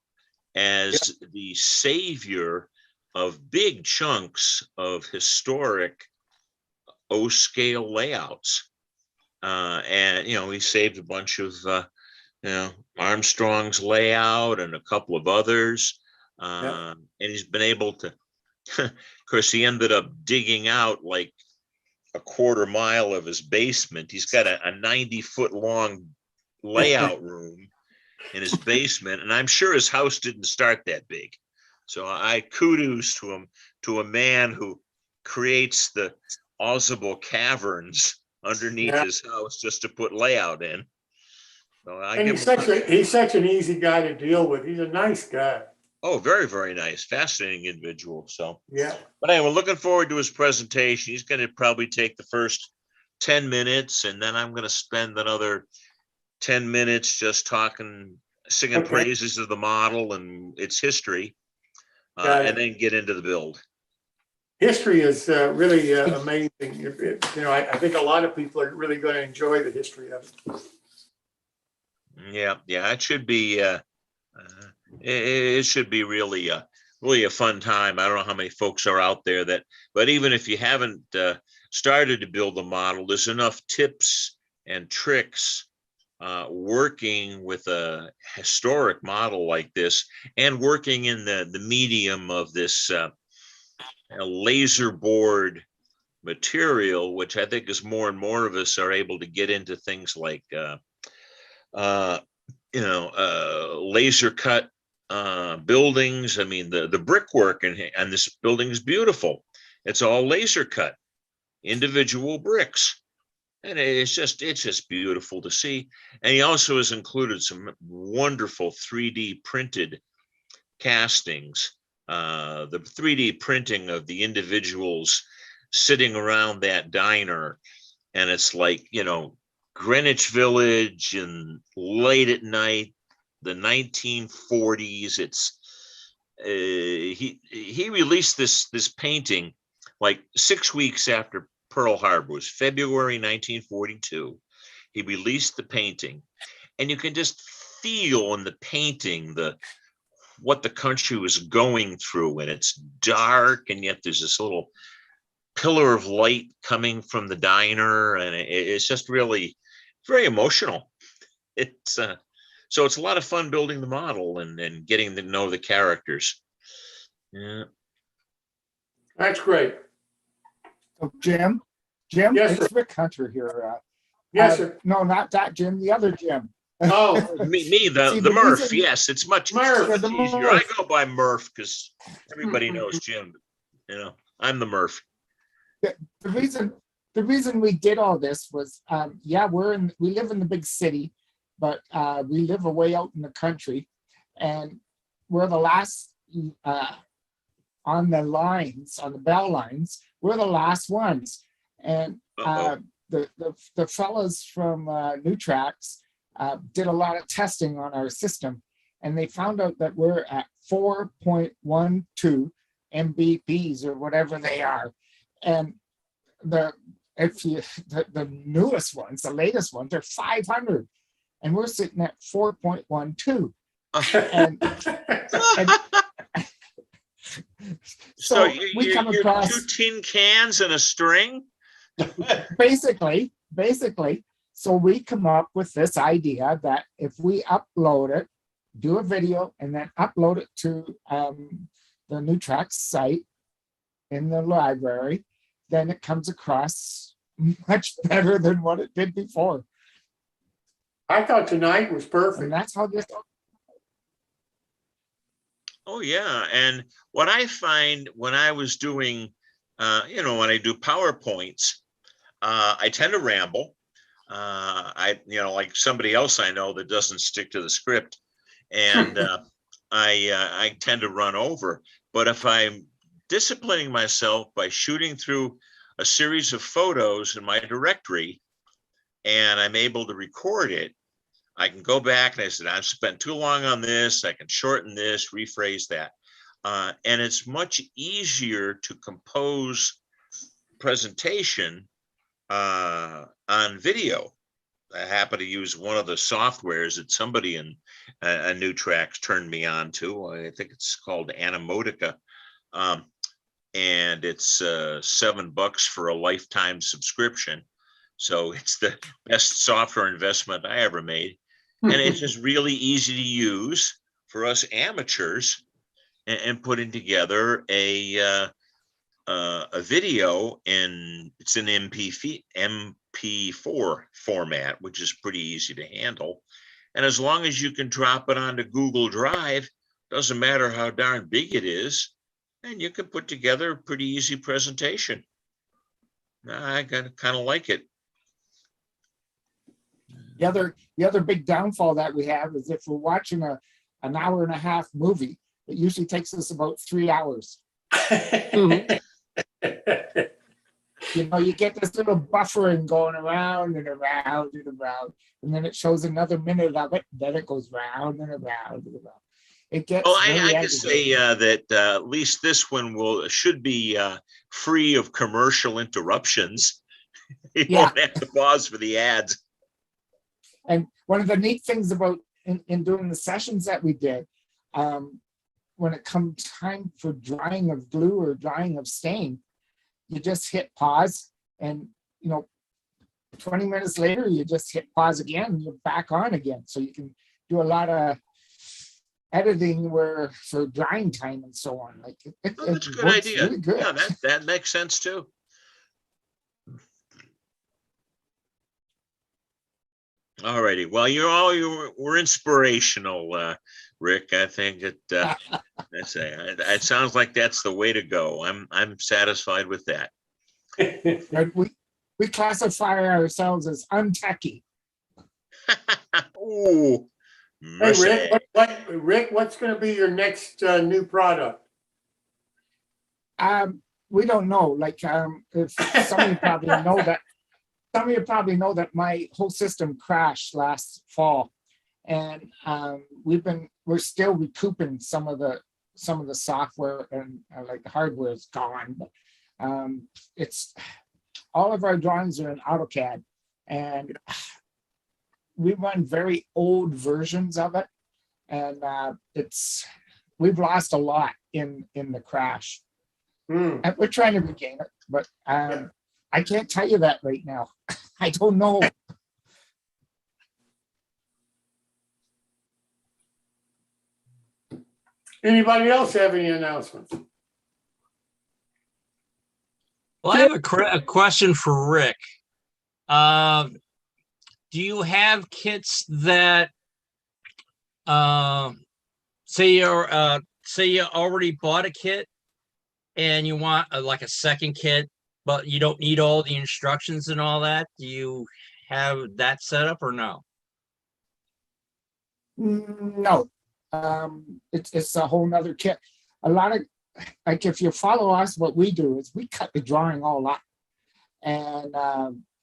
as the savior of big chunks of historic O scale layouts. And, he saved a bunch of, Armstrong's layout and a couple of others. And he's been able to, of course, he ended up digging out like a quarter mile of his basement. He's got a 90-foot long layout room in his basement. And I'm sure his house didn't start that big. So I kudos to him, to a man who creates the Ausable caverns underneath his house just to put layout in. So and he's such an easy guy to deal with. He's a nice guy. Oh, very, very nice. Fascinating individual. So, yeah. But anyway, we're looking forward to his presentation. He's going to probably take the first 10 minutes, and then I'm going to spend another 10 minutes just singing praises of the model and its history, and then get into the build. History is really amazing. I think a lot of people are really going to enjoy the history of it. Yeah, it should be. It should be really a fun time. I don't know how many folks are out there but even if you haven't started to build a model, there's enough tips and tricks working with a historic model like this, and working in the medium of this laser board material, which I think is more and more of us are able to get into things like laser cut buildings. I mean, the brickwork and this building is beautiful. It's all laser cut, individual bricks, and it's just beautiful to see. And he also has included some wonderful 3D printed castings, the 3D printing of the individuals sitting around that diner, and it's like Greenwich Village and late at night, the 1940s. It's he released this painting like 6 weeks after Pearl Harbor. It was February 1942. He released the painting, and you can just feel in the painting what the country was going through, and it's dark, and yet there's this little pillar of light coming from the diner, and it's just really very emotional. So it's a lot of fun building the model and getting to know the characters. Yeah. That's great. So Jim, Yes, it's sir. Rick Hunter here. Yes, sir. No, not that Jim, the other Jim. Oh, me, the Murph. reason- Yes, it's much Murph, easier. I go by Murph because everybody knows Jim. I'm the Murph. The reason we did all this was, we live in the big city, but we live away out in the country, and we're the last on the bell lines. We're the last ones, and the fellas from New Tracks did a lot of testing on our system, and they found out that we're at 4.12 Mbps or whatever they are. And the newest ones, the latest ones, are 500, and we're sitting at 4.12. And So we come you're across 2 tin cans and a string? basically. So we come up with this idea that if we upload it, do a video, and then upload it to the New Tracks site in the library, then it comes across much better than what it did before. I thought tonight was perfect. And that's how this. Oh, yeah. And what I find when I was doing, when I do PowerPoints, I tend to ramble. Like somebody else I know that doesn't stick to the script, and I tend to run over. But if I'm disciplining myself by shooting through a series of photos in my directory, and I'm able to record it, I can go back and I said, I've spent too long on this. I can shorten this, rephrase that. And it's much easier to compose presentation on video. I happen to use one of the softwares that somebody in New Tracks turned me on to. I think it's called Animotica. And it's $7 for a lifetime subscription. So it's the best software investment I ever made. And it's just really easy to use for us amateurs and putting together a video, and it's an MP4 format, which is pretty easy to handle. And as long as you can drop it onto Google Drive, doesn't matter how darn big it is, and you can put together a pretty easy presentation. I kind of like it. The other big downfall that we have is if we're watching an hour and a half movie, it usually takes us about 3 hours. You get this little buffering going around and around and around, and then it shows another minute of it, then it goes round and around and around. It gets I can say that at least this one should be free of commercial interruptions. You won't have to pause for the ads. And one of the neat things about in doing the sessions that we did, when it comes time for drying of glue or drying of stain, you just hit pause, and 20 minutes later, you just hit pause again, and you're back on again. So you can do a lot of editing for drying time and so on. Like That's a good idea. Really good. Yeah, that makes sense too. All righty. Well, we're inspirational, Rick. I think it sounds like that's the way to go. I'm satisfied with that. We classify ourselves as untechy. Ooh, hey, Rick, what's going to be your next new product? We don't know. Like, if some of you probably know that. Some of you probably know that my whole system crashed last fall, and we're still recouping some of the software, and like the hardware is gone. But it's all of our drawings are in AutoCAD, and we run very old versions of it, and we've lost a lot in the crash. And we're trying to regain it, but I can't tell you that right now. I don't know. Anybody else have any announcements? Well, I have a question for Rick. Do you have kits that, say you already bought a kit and you want like a second kit, but you don't need all the instructions and all that? Do you have that set up or no? No, it's a whole nother kit. A lot of, like, if you follow us, what we do is we cut the drawing all up, and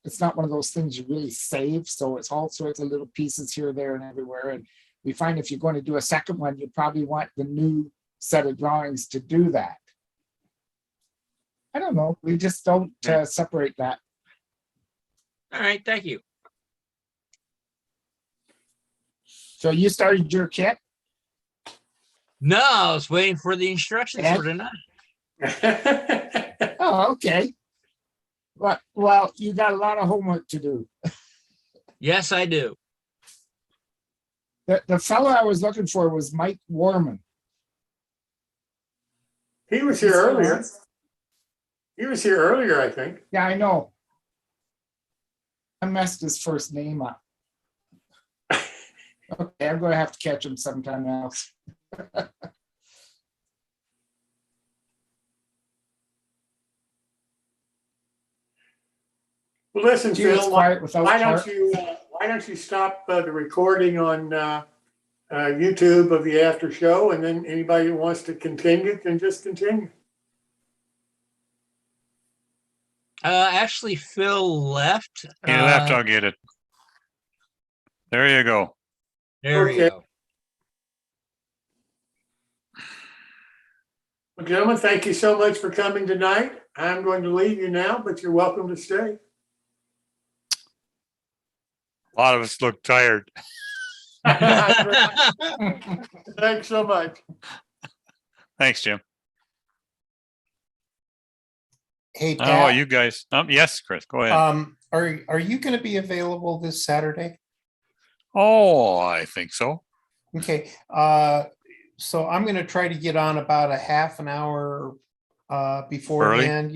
it's not one of those things you really save. So it's all sorts of little pieces here, there, and everywhere. And we find if you're going to do a second one, you probably want the new set of drawings to do that. I don't know. We just don't separate that. All right, thank you. So you started your kit? No, I was waiting for the instructions for tonight. Oh, okay. Well, you got a lot of homework to do. Yes, I do. The fellow I was looking for was Mike Warman. He was here earlier. He was here earlier, I think. Yeah, I know. I messed his first name up. Okay, I'm going to have to catch him sometime else. Well, listen, Gee, it's Phil, quiet without why Clark. don't you stop the recording on YouTube of the after show, and then anybody who wants to continue can just continue. Actually, Phil left. He left, I'll get it. There you go. There you go. Well, gentlemen, thank you so much for coming tonight. I'm going to leave you now, but you're welcome to stay. A lot of us look tired. Thanks so much. Thanks, Jim. Hey, I don't know about Pat, you guys. Yes, Chris, go ahead. are you going to be available this Saturday? Oh, I think so. Okay, so I'm going to try to get on about a half an hour beforehand.